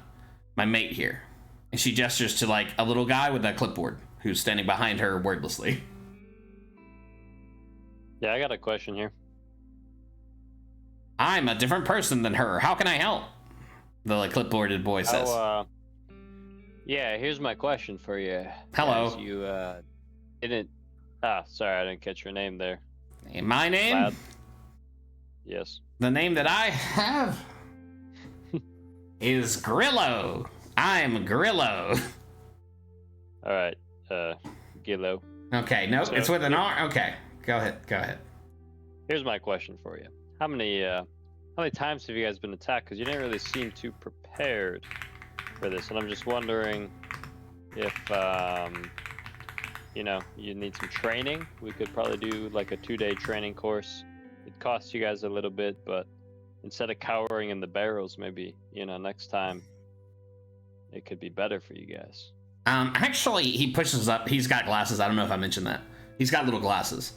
[SPEAKER 2] mate here. And she gestures to a little guy with a clipboard who's standing behind her wordlessly.
[SPEAKER 3] Yeah, I got a question here.
[SPEAKER 2] I'm a different person than her. How can I help? The clipboarded boy says.
[SPEAKER 3] Yeah, here's my question for you.
[SPEAKER 2] Hello.
[SPEAKER 3] As you didn't. Sorry, I didn't catch your name there.
[SPEAKER 2] My name?
[SPEAKER 3] Lad. Yes.
[SPEAKER 2] The name that I have is Grillo. I'm Grillo.
[SPEAKER 3] All right, Gillo.
[SPEAKER 2] Okay, nope, it's with an R. Okay, go ahead.
[SPEAKER 3] Here's my question for you. How many times have you guys been attacked? Because you didn't really seem too prepared for this, and I'm just wondering if you need some training. We could probably do a 2-day training course. It costs you guys a little bit, but instead of cowering in the barrels, maybe next time it could be better for you guys.
[SPEAKER 2] Actually, he pushes up. He's got glasses. I don't know if I mentioned that. He's got little glasses.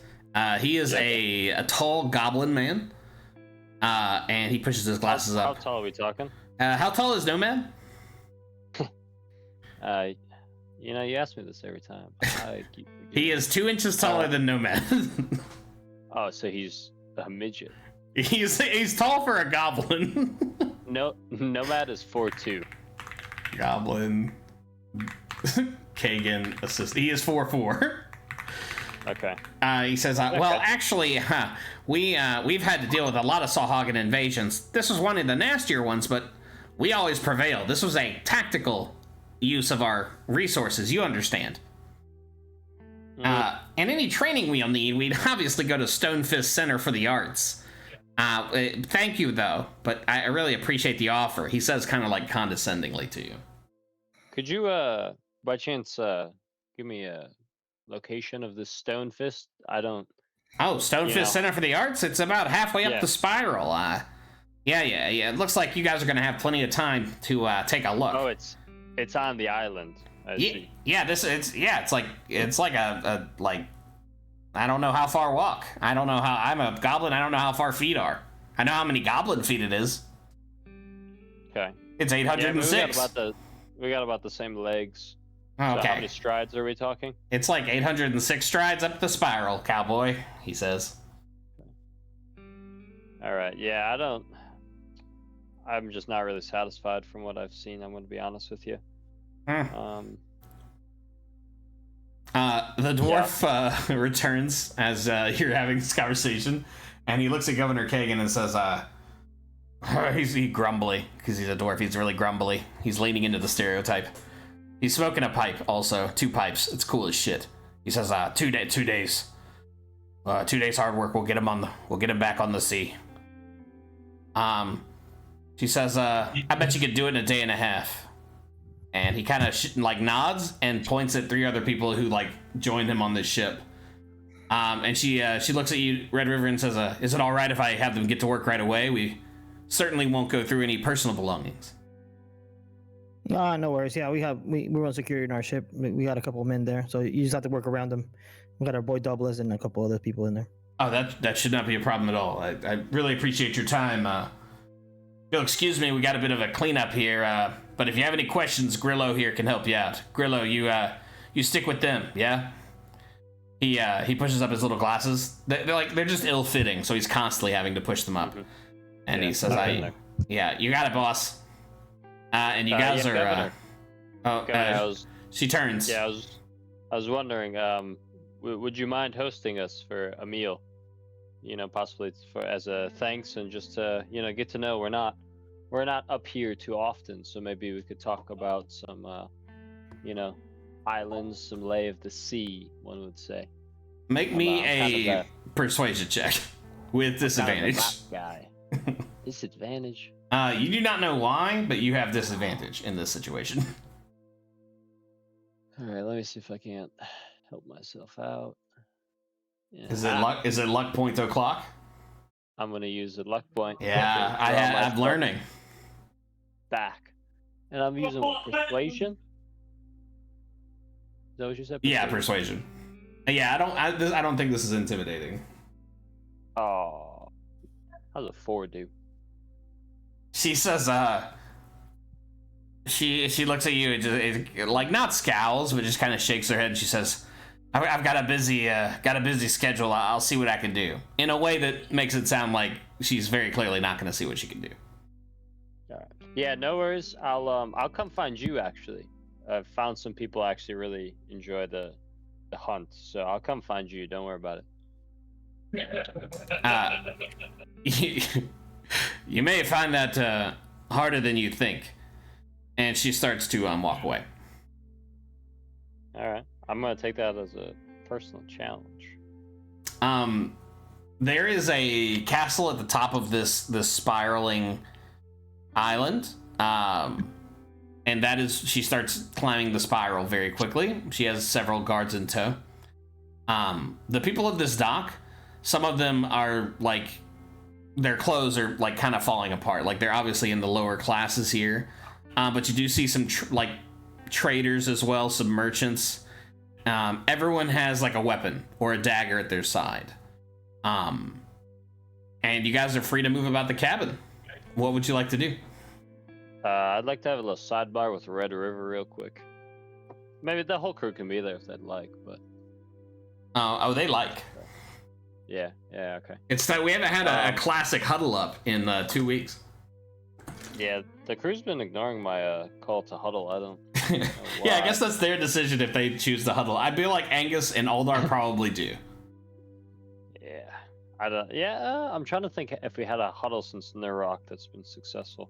[SPEAKER 2] He is a tall goblin man. And he pushes his glasses up.
[SPEAKER 3] How tall are we talking?
[SPEAKER 2] How tall is Nomad?
[SPEAKER 3] You ask me this every time.
[SPEAKER 2] He is 2 inches taller than Nomad.
[SPEAKER 3] Oh, so he's a midget.
[SPEAKER 2] He's tall for a goblin.
[SPEAKER 3] No, Nomad is 4'2".
[SPEAKER 2] Goblin. Kagan assist. He is 4-4.
[SPEAKER 3] Okay.
[SPEAKER 2] He says, well, actually, we've had to deal with a lot of Sahagin invasions. This was one of the nastier ones, but we always prevail. This was a tactical use of our resources, you understand. And any training we'll need, we'd obviously go to Stonefist Center for the Arts. Thank you, though, but I really appreciate the offer. He says kind of like condescendingly to you.
[SPEAKER 3] Could you, by chance, give me a location of this Stonefist? I don't...
[SPEAKER 2] Oh, Stonefist Center for the Arts? It's about halfway up the spiral. Yeah. It looks like you guys are going to have plenty of time to take a look.
[SPEAKER 3] Oh, it's on the island.
[SPEAKER 2] It's like a I don't know how far walk. I don't know how. I'm a goblin. I don't know how far feet are. I know how many goblin feet it is.
[SPEAKER 3] Okay.
[SPEAKER 2] It's 806.
[SPEAKER 3] We got about the same legs.
[SPEAKER 2] Oh, okay.
[SPEAKER 3] So how many strides are we talking?
[SPEAKER 2] It's like 806 strides up the spiral, cowboy, he says.
[SPEAKER 3] All right. Yeah, I'm just not really satisfied from what I've seen. I'm going to be honest with you. The
[SPEAKER 2] dwarf returns as you're having this conversation, and he looks at Governor Kagan and says, he's grumbly, because he's a dwarf. He's really grumbly. He's leaning into the stereotype. He's smoking a pipe also, 2 pipes. It's cool as shit. He says, 2 days. 2 days hard work. We'll get him back on the sea. She says, I bet you could do it in a day and a half. And he kind of nods and points at 3 other people who joined him on this ship. And she looks at you, Red River, and says, is it all right if I have them get to work right away? We certainly won't go through any personal belongings.
[SPEAKER 4] No worries. Yeah, we run security in our ship. We got a couple of men there, so you just have to work around them. We got our boy Douglas and a couple other people in there.
[SPEAKER 2] Oh, that should not be a problem at all. I really appreciate your time. You'll excuse me, we got a bit of a cleanup here. But if you have any questions, Grillo here can help you out. Grillo, you stick with them, yeah? He pushes up his little glasses. They're just ill-fitting, so he's constantly having to push them up. Mm-hmm. And he says, you got it, boss. And you guys are she turns.
[SPEAKER 3] Yeah, I was wondering, would you mind hosting us for a meal? Possibly as a thanks, and just to get to know. We're not up here too often, so maybe we could talk about some islands, some lay of the sea, one would say.
[SPEAKER 2] Make me a persuasion check with disadvantage.
[SPEAKER 3] Guy. Disadvantage.
[SPEAKER 2] You do not know why, but you have disadvantage in this situation.
[SPEAKER 3] All right, let me see if I can't help myself out. Yeah.
[SPEAKER 2] Is it luck point o'clock?
[SPEAKER 3] I'm gonna use a luck point.
[SPEAKER 2] Yeah, I'm learning.
[SPEAKER 3] Back, and I'm using persuasion. Is that what you said?
[SPEAKER 2] Yeah, persuasion. Yeah, I don't think this is intimidating.
[SPEAKER 3] Oh, how's a 4 do?
[SPEAKER 2] She says, she looks at you and just, not scowls, but just kind of shakes her head. And she says, I've got a busy schedule. I'll see what I can do. In a way that makes it sound like she's very clearly not going to see what she can do.
[SPEAKER 3] All right. Yeah, no worries. I'll come find you. Actually, I've found some people actually really enjoy the hunt, so I'll come find you. Don't worry about
[SPEAKER 2] it. You may find that harder than you think. And she starts to walk away.
[SPEAKER 3] All right. I'm going to take that as a personal challenge.
[SPEAKER 2] There is a castle at the top of this spiraling island. And that is, she starts climbing the spiral very quickly. She has several guards in tow. The people of this dock, some of them are their clothes are kind of falling apart. They're obviously in the lower classes here. But you do see some traders as well, some merchants. Everyone has a weapon or a dagger at their side. And you guys are free to move about the cabin. What would you like to do?
[SPEAKER 3] I'd like to have a little sidebar with Red River real quick. Maybe the whole crew can be there if they'd like, but...
[SPEAKER 2] Oh, they like.
[SPEAKER 3] Yeah, okay.
[SPEAKER 2] It's that we haven't had a classic huddle up in 2 weeks.
[SPEAKER 3] Yeah, the crew's been ignoring my call to huddle. I don't
[SPEAKER 2] Yeah, I guess that's their decision if they choose to huddle. I feel like Angus and Aldar probably do.
[SPEAKER 3] Yeah, I don't. Yeah, I'm trying to think if we had a huddle since Nurok that's been successful.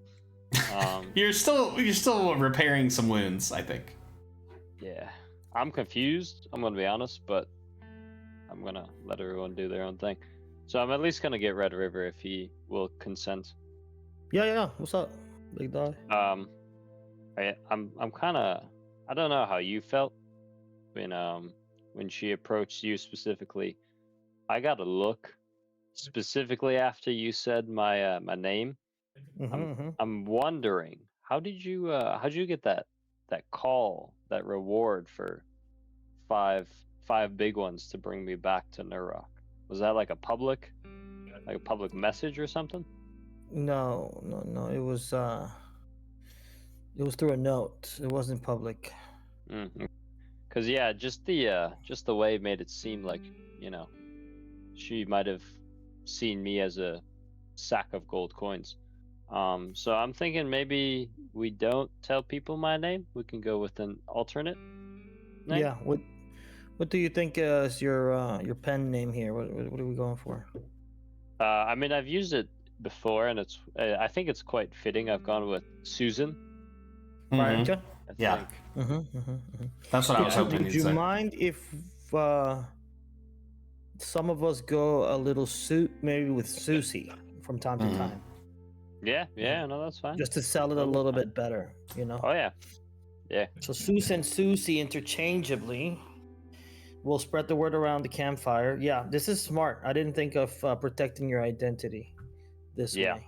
[SPEAKER 2] You're still repairing some wounds, I think.
[SPEAKER 3] Yeah, I'm confused. I'm gonna be honest, but I'm gonna let everyone do their own thing. So I'm at least gonna get Red River if he will consent.
[SPEAKER 4] Yeah. What's up, big dog?
[SPEAKER 3] I'm kind of. I don't know how you felt when she approached you specifically. I got a look specifically after you said my my name. I'm wondering how'd you get that call, that reward for five big ones to bring me back to Nurok? Was that like a public message or something?
[SPEAKER 4] No. It was through a note. It wasn't public.
[SPEAKER 3] Cause yeah, just the way it made it seem like, she might have seen me as a sack of gold coins. So I'm thinking maybe we don't tell people my name. We can go with an alternate name.
[SPEAKER 4] Yeah. What do you think is your pen name here? What are we going for?
[SPEAKER 3] I mean, I've used it before, and I think it's quite fitting. I've gone with Susan.
[SPEAKER 2] Mhm.
[SPEAKER 4] Okay.
[SPEAKER 3] I
[SPEAKER 2] Yeah.
[SPEAKER 3] think.
[SPEAKER 2] That's what I was hoping
[SPEAKER 4] Would
[SPEAKER 2] you'd
[SPEAKER 4] you
[SPEAKER 2] say.
[SPEAKER 4] mind if some of us go a little suit maybe with Susie from time to time,
[SPEAKER 3] Yeah, no, that's fine.
[SPEAKER 4] just to sell it a
[SPEAKER 3] Totally
[SPEAKER 4] little
[SPEAKER 3] fine.
[SPEAKER 4] bit better, you know?
[SPEAKER 3] Oh yeah.
[SPEAKER 4] So Susie and Susie interchangeably. We'll spread the word around the campfire. Yeah, this is smart. I didn't think of protecting your identity this
[SPEAKER 3] Yeah.
[SPEAKER 4] way.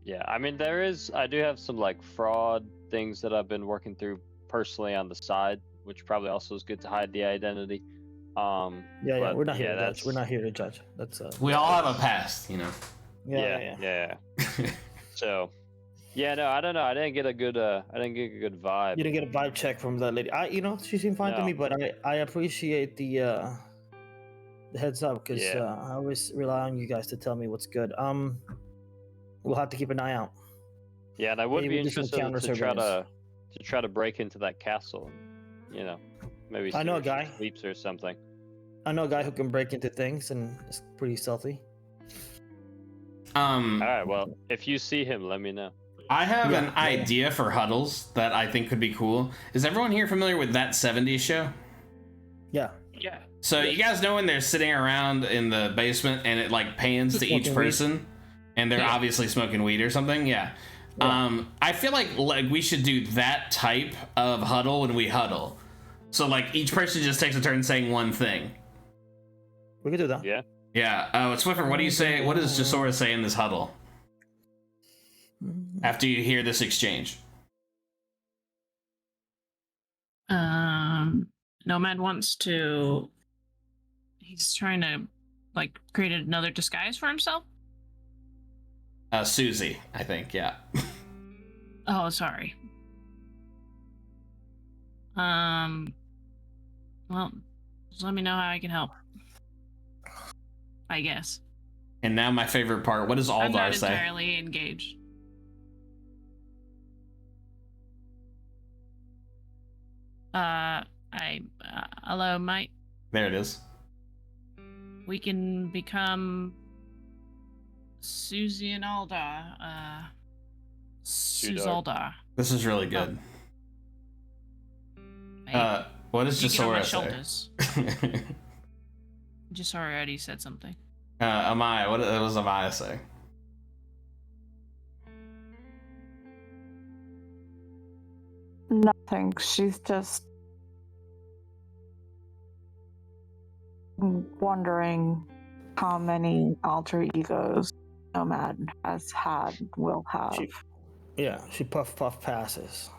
[SPEAKER 3] Yeah, I mean, I do have some like fraud things that I've been working through personally on the side, which probably also is good to hide the identity.
[SPEAKER 4] Yeah,
[SPEAKER 3] but
[SPEAKER 4] we're not here to
[SPEAKER 3] that's-
[SPEAKER 4] judge. We're not here to judge. That's
[SPEAKER 2] We all have a past, you know.
[SPEAKER 3] Yeah. So, yeah, no, I don't know. I didn't get a good vibe.
[SPEAKER 4] You didn't get a vibe check from that lady. She seemed fine to
[SPEAKER 3] No.
[SPEAKER 4] me, but I appreciate the heads up because
[SPEAKER 3] Yeah.
[SPEAKER 4] I always rely on you guys to tell me what's good. We'll have to keep an eye out.
[SPEAKER 3] Yeah, and I would
[SPEAKER 4] Maybe
[SPEAKER 3] be
[SPEAKER 4] do some
[SPEAKER 3] interested to
[SPEAKER 4] counter-surveillance.
[SPEAKER 3] try to break into that castle. Maybe
[SPEAKER 4] I
[SPEAKER 3] see
[SPEAKER 4] know
[SPEAKER 3] where
[SPEAKER 4] a guy.
[SPEAKER 3] she sleeps or something.
[SPEAKER 4] I know a guy who can break into things and is pretty stealthy.
[SPEAKER 3] All right, well, if you see him, let me know.
[SPEAKER 2] I have
[SPEAKER 4] Yeah,
[SPEAKER 2] an
[SPEAKER 4] yeah.
[SPEAKER 2] idea for huddles that I think could be cool. Is everyone here familiar with That 70s Show?
[SPEAKER 4] Yeah.
[SPEAKER 3] Yeah.
[SPEAKER 2] So you guys know when they're sitting around in the basement and it like pans to each
[SPEAKER 4] Smoking weed.
[SPEAKER 2] person and they're obviously smoking weed or something? Yeah. I feel like we should do that type of huddle when we huddle. So like each person just takes a turn saying one thing.
[SPEAKER 4] We could do that.
[SPEAKER 3] Yeah.
[SPEAKER 2] Yeah. Swiffer, what do you say? What does Jasora say in this huddle after you hear this exchange?
[SPEAKER 1] Nomad wants to. He's trying to like create another disguise for himself.
[SPEAKER 2] Susie, I think. Yeah.
[SPEAKER 1] Oh, sorry. Well, just let me know how I can help. I guess.
[SPEAKER 2] And now my favorite part. What does
[SPEAKER 1] I'm
[SPEAKER 2] Aldar
[SPEAKER 1] not
[SPEAKER 2] say?
[SPEAKER 1] entirely engaged. Hello, mate.
[SPEAKER 2] There it is.
[SPEAKER 1] We can become Susie and Aldar. Suzaldar.
[SPEAKER 2] This is really good. What does
[SPEAKER 1] You get on my
[SPEAKER 2] Jasora
[SPEAKER 1] shoulders.
[SPEAKER 2] say?
[SPEAKER 1] Jasora already said something.
[SPEAKER 2] Amaya, what does Amaya say?
[SPEAKER 5] Nothing. She's just wondering how many alter egos Nomad has had, will have.
[SPEAKER 4] She puff passes.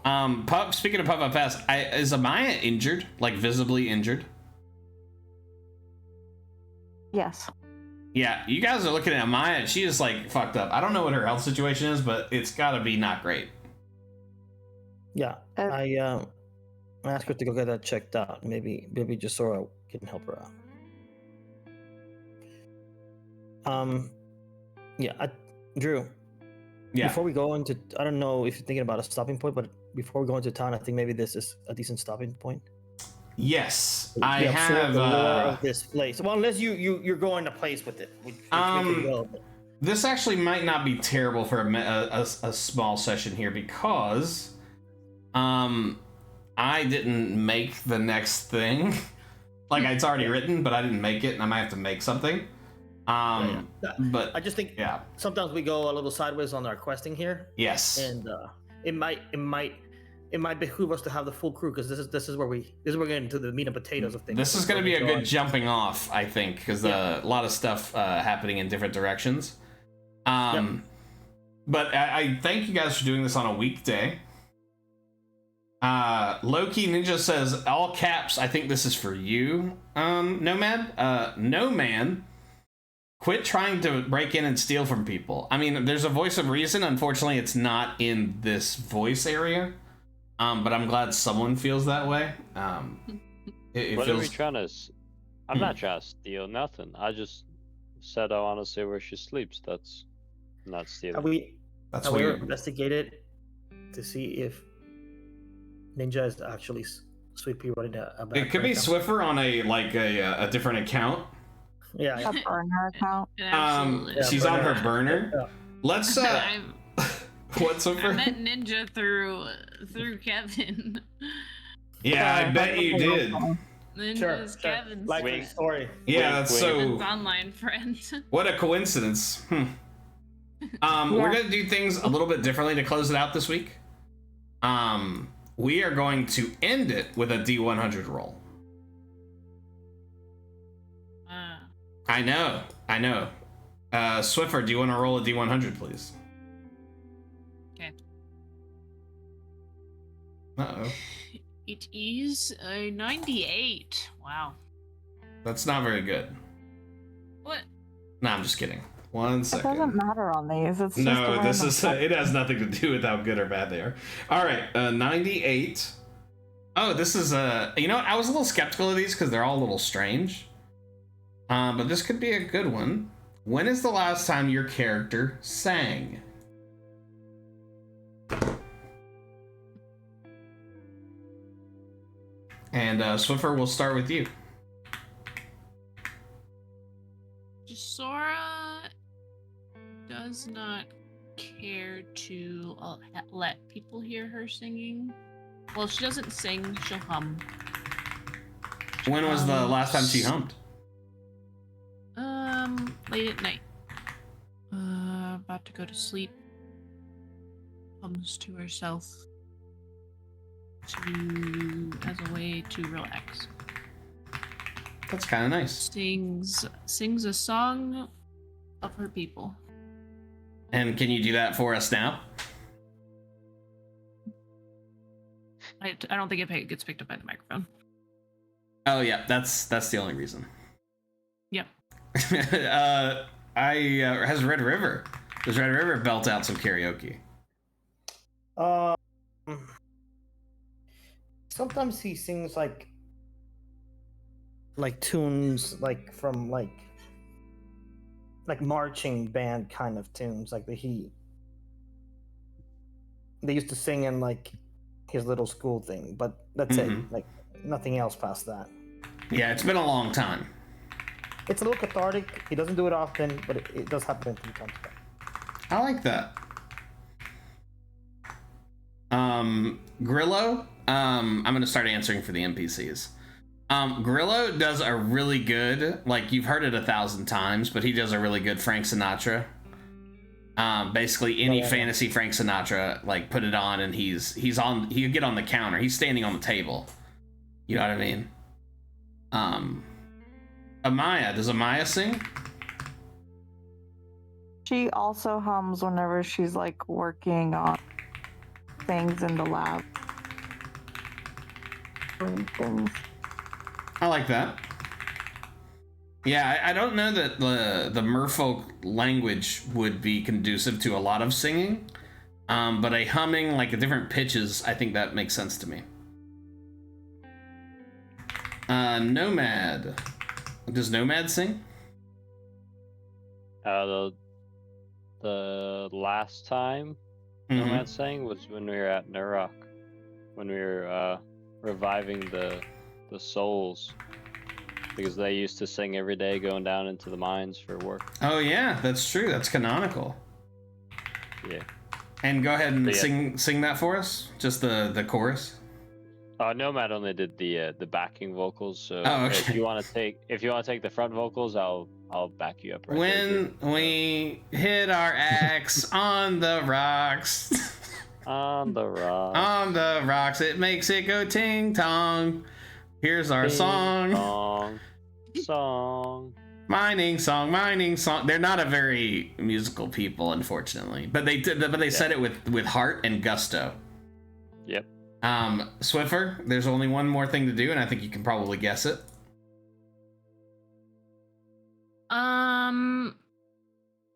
[SPEAKER 2] Speaking of puff pass, is Amaya injured? Like visibly injured?
[SPEAKER 5] Yes.
[SPEAKER 2] Yeah, you guys are looking at Amaya and she is like fucked up. I don't know what her health situation is, but it's gotta be not great.
[SPEAKER 4] Yeah. I asked her to go get that checked out. Maybe Jasora can help her out. Drew.
[SPEAKER 2] Yeah.
[SPEAKER 4] Before we go into, I don't know if you're thinking about a stopping point, but before we go into town, I think maybe this is a decent stopping point.
[SPEAKER 2] Yes,
[SPEAKER 4] We
[SPEAKER 2] I
[SPEAKER 4] absorb
[SPEAKER 2] have.
[SPEAKER 4] the lore of this place. Well, unless you're going to place with it. Which we can go, but...
[SPEAKER 2] This actually might not be terrible for a small session here because, I didn't make the next thing. Like it's already written, but I didn't make it, and I might have to make something. But
[SPEAKER 4] I just think
[SPEAKER 2] yeah,
[SPEAKER 4] sometimes we go a little sideways on our questing here.
[SPEAKER 2] yes,
[SPEAKER 4] And it might behoove us to have the full crew because this is where we're getting into the meat and potatoes of things.
[SPEAKER 2] this is going to be a good jumping off, I think, because a lot of stuff happening in different directions. But I thank you guys for doing this on a weekday. Loki Ninja says, all caps, I think this is for you, Nomad. No man, quit trying to break in and steal from people. I mean, there's a voice of reason. Unfortunately, it's not in this voice area. But I'm glad someone feels that way. It
[SPEAKER 3] What
[SPEAKER 2] feels...
[SPEAKER 3] are we trying to... I'm not trying to steal nothing. I just said I want to see where she sleeps. That's not stealing.
[SPEAKER 4] Have we
[SPEAKER 2] weird.
[SPEAKER 4] investigated to see if Ninja is actually Sweet Pea running a back?
[SPEAKER 2] It could be Swiffer on a different account.
[SPEAKER 4] Yeah.
[SPEAKER 5] A burner account.
[SPEAKER 1] Absolutely.
[SPEAKER 2] She's on her burner.
[SPEAKER 4] Yeah.
[SPEAKER 2] Let's what's
[SPEAKER 1] I
[SPEAKER 2] Swiffer?
[SPEAKER 1] met Ninja through Kevin.
[SPEAKER 2] Yeah, I bet you did.
[SPEAKER 1] Ninja's Kevin's
[SPEAKER 4] Likely story.
[SPEAKER 2] Yeah, that's so.
[SPEAKER 1] Kevin's online friend.
[SPEAKER 2] What a coincidence. We're gonna do things a little bit differently to close it out this week. We are going to end it with a D100 roll. I know. Swiffer, do you want to roll a D100, please?
[SPEAKER 1] Okay.
[SPEAKER 2] Uh-oh.
[SPEAKER 1] It is a 98. Wow.
[SPEAKER 2] That's not very good.
[SPEAKER 1] What?
[SPEAKER 2] No, I'm just kidding. 1
[SPEAKER 5] It
[SPEAKER 2] second.
[SPEAKER 5] doesn't matter on these. It's just
[SPEAKER 2] No,
[SPEAKER 5] a
[SPEAKER 2] this
[SPEAKER 5] random
[SPEAKER 2] is it has nothing to do with how good or bad they are. All right, 98. Oh, this is you know what? I was a little skeptical of these because they're all a little strange. But this could be a good one. When is the last time your character sang? And Swiffer, we'll start with you.
[SPEAKER 1] Sora does not care to let people hear her singing. Well, she doesn't sing, she'll hum.
[SPEAKER 2] When was the last time she hummed?
[SPEAKER 1] Late at night. About to go to sleep. Hums to herself. As a way to relax.
[SPEAKER 2] That's kind of nice.
[SPEAKER 1] Sings a song of her people.
[SPEAKER 2] And can you do that for us now?
[SPEAKER 1] I don't think it gets picked up by the microphone.
[SPEAKER 2] Oh yeah, that's the only reason.
[SPEAKER 1] Yep.
[SPEAKER 2] Has Red River? Does Red River belt out some karaoke?
[SPEAKER 4] Sometimes he sings like tunes from like marching band kind of tunes, like they used to sing in like his little school thing, but that's it. Like nothing else past that.
[SPEAKER 2] Yeah, it's been a long time.
[SPEAKER 4] It's a little cathartic. He doesn't do it often, but it does happen from time to time.
[SPEAKER 2] I like that. Grillo, I'm gonna start answering for the NPCs. Grillo does a really good, like you've heard it 1,000 times, but he does a really good Frank Sinatra. Basically any fantasy Frank Sinatra, like put it on and he'll get on the counter. He's standing on the table. You know what I mean? Amaya, does Amaya sing?
[SPEAKER 5] She also hums whenever she's like working on things in the lab. Things.
[SPEAKER 2] I like that. Yeah, I don't know that the merfolk language would be conducive to a lot of singing, but a humming, like at different pitches, I think that makes sense to me. Nomad. Does Nomad sing?
[SPEAKER 3] The last time Nomad sang was when we were at Nurok. when we were reviving the souls, because they used to sing every day going down into the mines for work.
[SPEAKER 2] Oh yeah, that's true. That's canonical.
[SPEAKER 3] Yeah.
[SPEAKER 2] And go ahead and
[SPEAKER 3] But yeah.
[SPEAKER 2] sing that for us. Just the chorus.
[SPEAKER 3] Nomad only did the backing vocals, so
[SPEAKER 2] Oh, okay.
[SPEAKER 3] if you want to take the front vocals, I'll back you up. Right
[SPEAKER 2] When
[SPEAKER 3] there.
[SPEAKER 2] we hit our axe on the rocks.
[SPEAKER 3] On the rock.
[SPEAKER 2] On the rocks, it makes it go ting tong. Here's our song.
[SPEAKER 3] Song.
[SPEAKER 2] Mining song. They're not a very musical people, unfortunately, but they did. But they said it with heart and gusto.
[SPEAKER 3] Yep.
[SPEAKER 2] Swiffer, there's only one more thing to do, and I think you can probably guess it.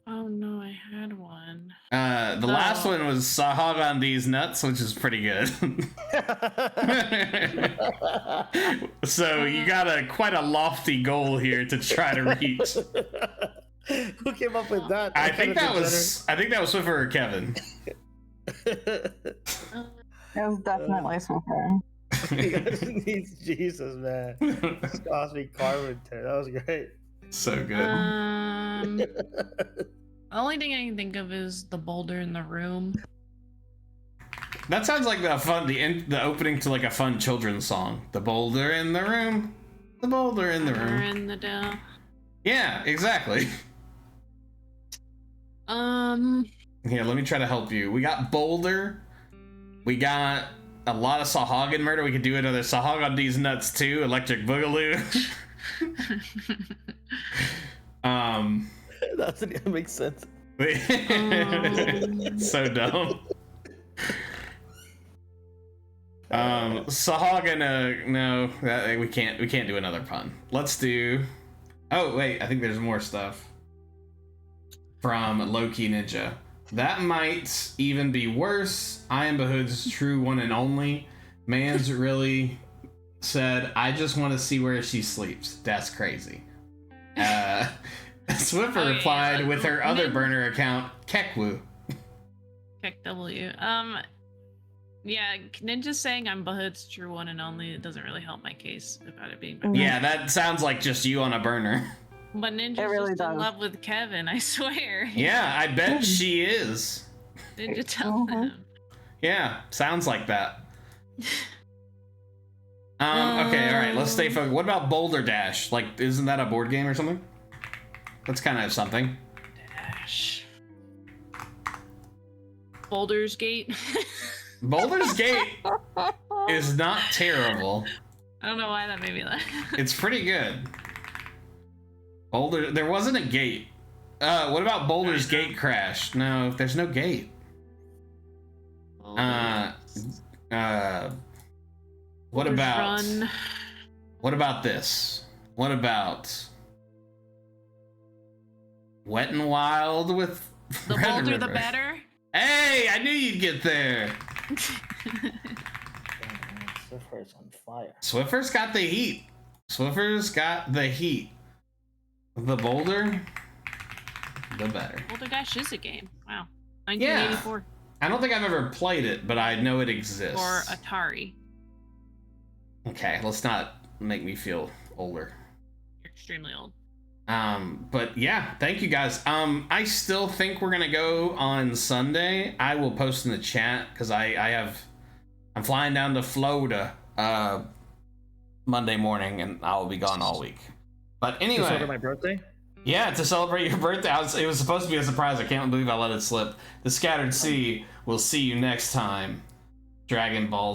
[SPEAKER 1] Oh no, I had one.
[SPEAKER 2] The last one was Sahag on these nuts, which is pretty good. So you got quite a lofty goal here to try to reach.
[SPEAKER 4] Who came up with that?
[SPEAKER 2] I think that was Swiffer or Kevin.
[SPEAKER 5] It was definitely Swiffer.
[SPEAKER 4] Jesus, man. Cosmic Carpenter. That was great.
[SPEAKER 2] So good.
[SPEAKER 1] The only thing I can think of is the boulder in the room.
[SPEAKER 2] That sounds like the opening to like a fun children's song. The boulder in the room. The boulder in the
[SPEAKER 1] Or
[SPEAKER 2] room.
[SPEAKER 1] in the dough.
[SPEAKER 2] Yeah, exactly. Here, let me try to help you. We got Boulder. We got a lot of Sahagin murder. We could do another Sahag on these nuts too. Electric Boogaloo.
[SPEAKER 4] That doesn't even make sense.
[SPEAKER 2] It's so dumb. Sahagin, no, we can't do another pun. Let's do. Oh wait, I think there's more stuff from Loki Ninja. That might even be worse. I am Bahood's true one and only. Man's really said, I just want to see where she sleeps. That's crazy. Swiffer replied with her other burner account, Kekwu.
[SPEAKER 1] KekW. Yeah, Ninja saying I'm Bahood's true one and only, it doesn't really help my case about it being my
[SPEAKER 2] Yeah, that sounds like just you on a burner.
[SPEAKER 1] But Ninja's
[SPEAKER 5] really
[SPEAKER 1] just in
[SPEAKER 5] does.
[SPEAKER 1] love with Kevin, I swear.
[SPEAKER 2] Yeah, I bet she is.
[SPEAKER 1] Ninja tell him.
[SPEAKER 2] Yeah, sounds like that. Okay, all right, let's stay focused. What about Boulder Dash? Like, isn't that a board game or something? That's kind of something.
[SPEAKER 1] Dash. Boulder's Gate.
[SPEAKER 2] Baldur's Gate is not terrible.
[SPEAKER 1] I don't know why that made me laugh.
[SPEAKER 2] It's pretty good. Boulder, there wasn't a gate. What about Boulder's Gate Crash? No, there's no gate. What
[SPEAKER 1] Boulder's
[SPEAKER 2] about
[SPEAKER 1] Run.
[SPEAKER 2] What about this? What about Wet and Wild with
[SPEAKER 1] The
[SPEAKER 2] Red
[SPEAKER 1] bolder the
[SPEAKER 2] River?
[SPEAKER 1] better.
[SPEAKER 2] Hey, I knew you'd get there.
[SPEAKER 4] Swiffer's on fire.
[SPEAKER 2] Swiffer's got the heat. Swiffer's got the heat. The bolder, the better.
[SPEAKER 1] Boulder Dash is a game. Wow.
[SPEAKER 2] Yeah.
[SPEAKER 1] 1984
[SPEAKER 2] I don't think I've ever played it, but I know it exists.
[SPEAKER 1] for Atari.
[SPEAKER 2] Okay, let's not make me feel older.
[SPEAKER 1] You're extremely old.
[SPEAKER 2] But yeah, thank you guys. I still think we're gonna go on Sunday. I will post in the chat because I'm flying down to Florida Monday morning, and I will be gone all week. But
[SPEAKER 4] To
[SPEAKER 2] anyway,
[SPEAKER 4] celebrate my birthday?
[SPEAKER 2] yeah, to celebrate your birthday. It was supposed to be a surprise. I can't believe I let it slip. The Scattered Sea. We'll see you next time. Dragon Ball.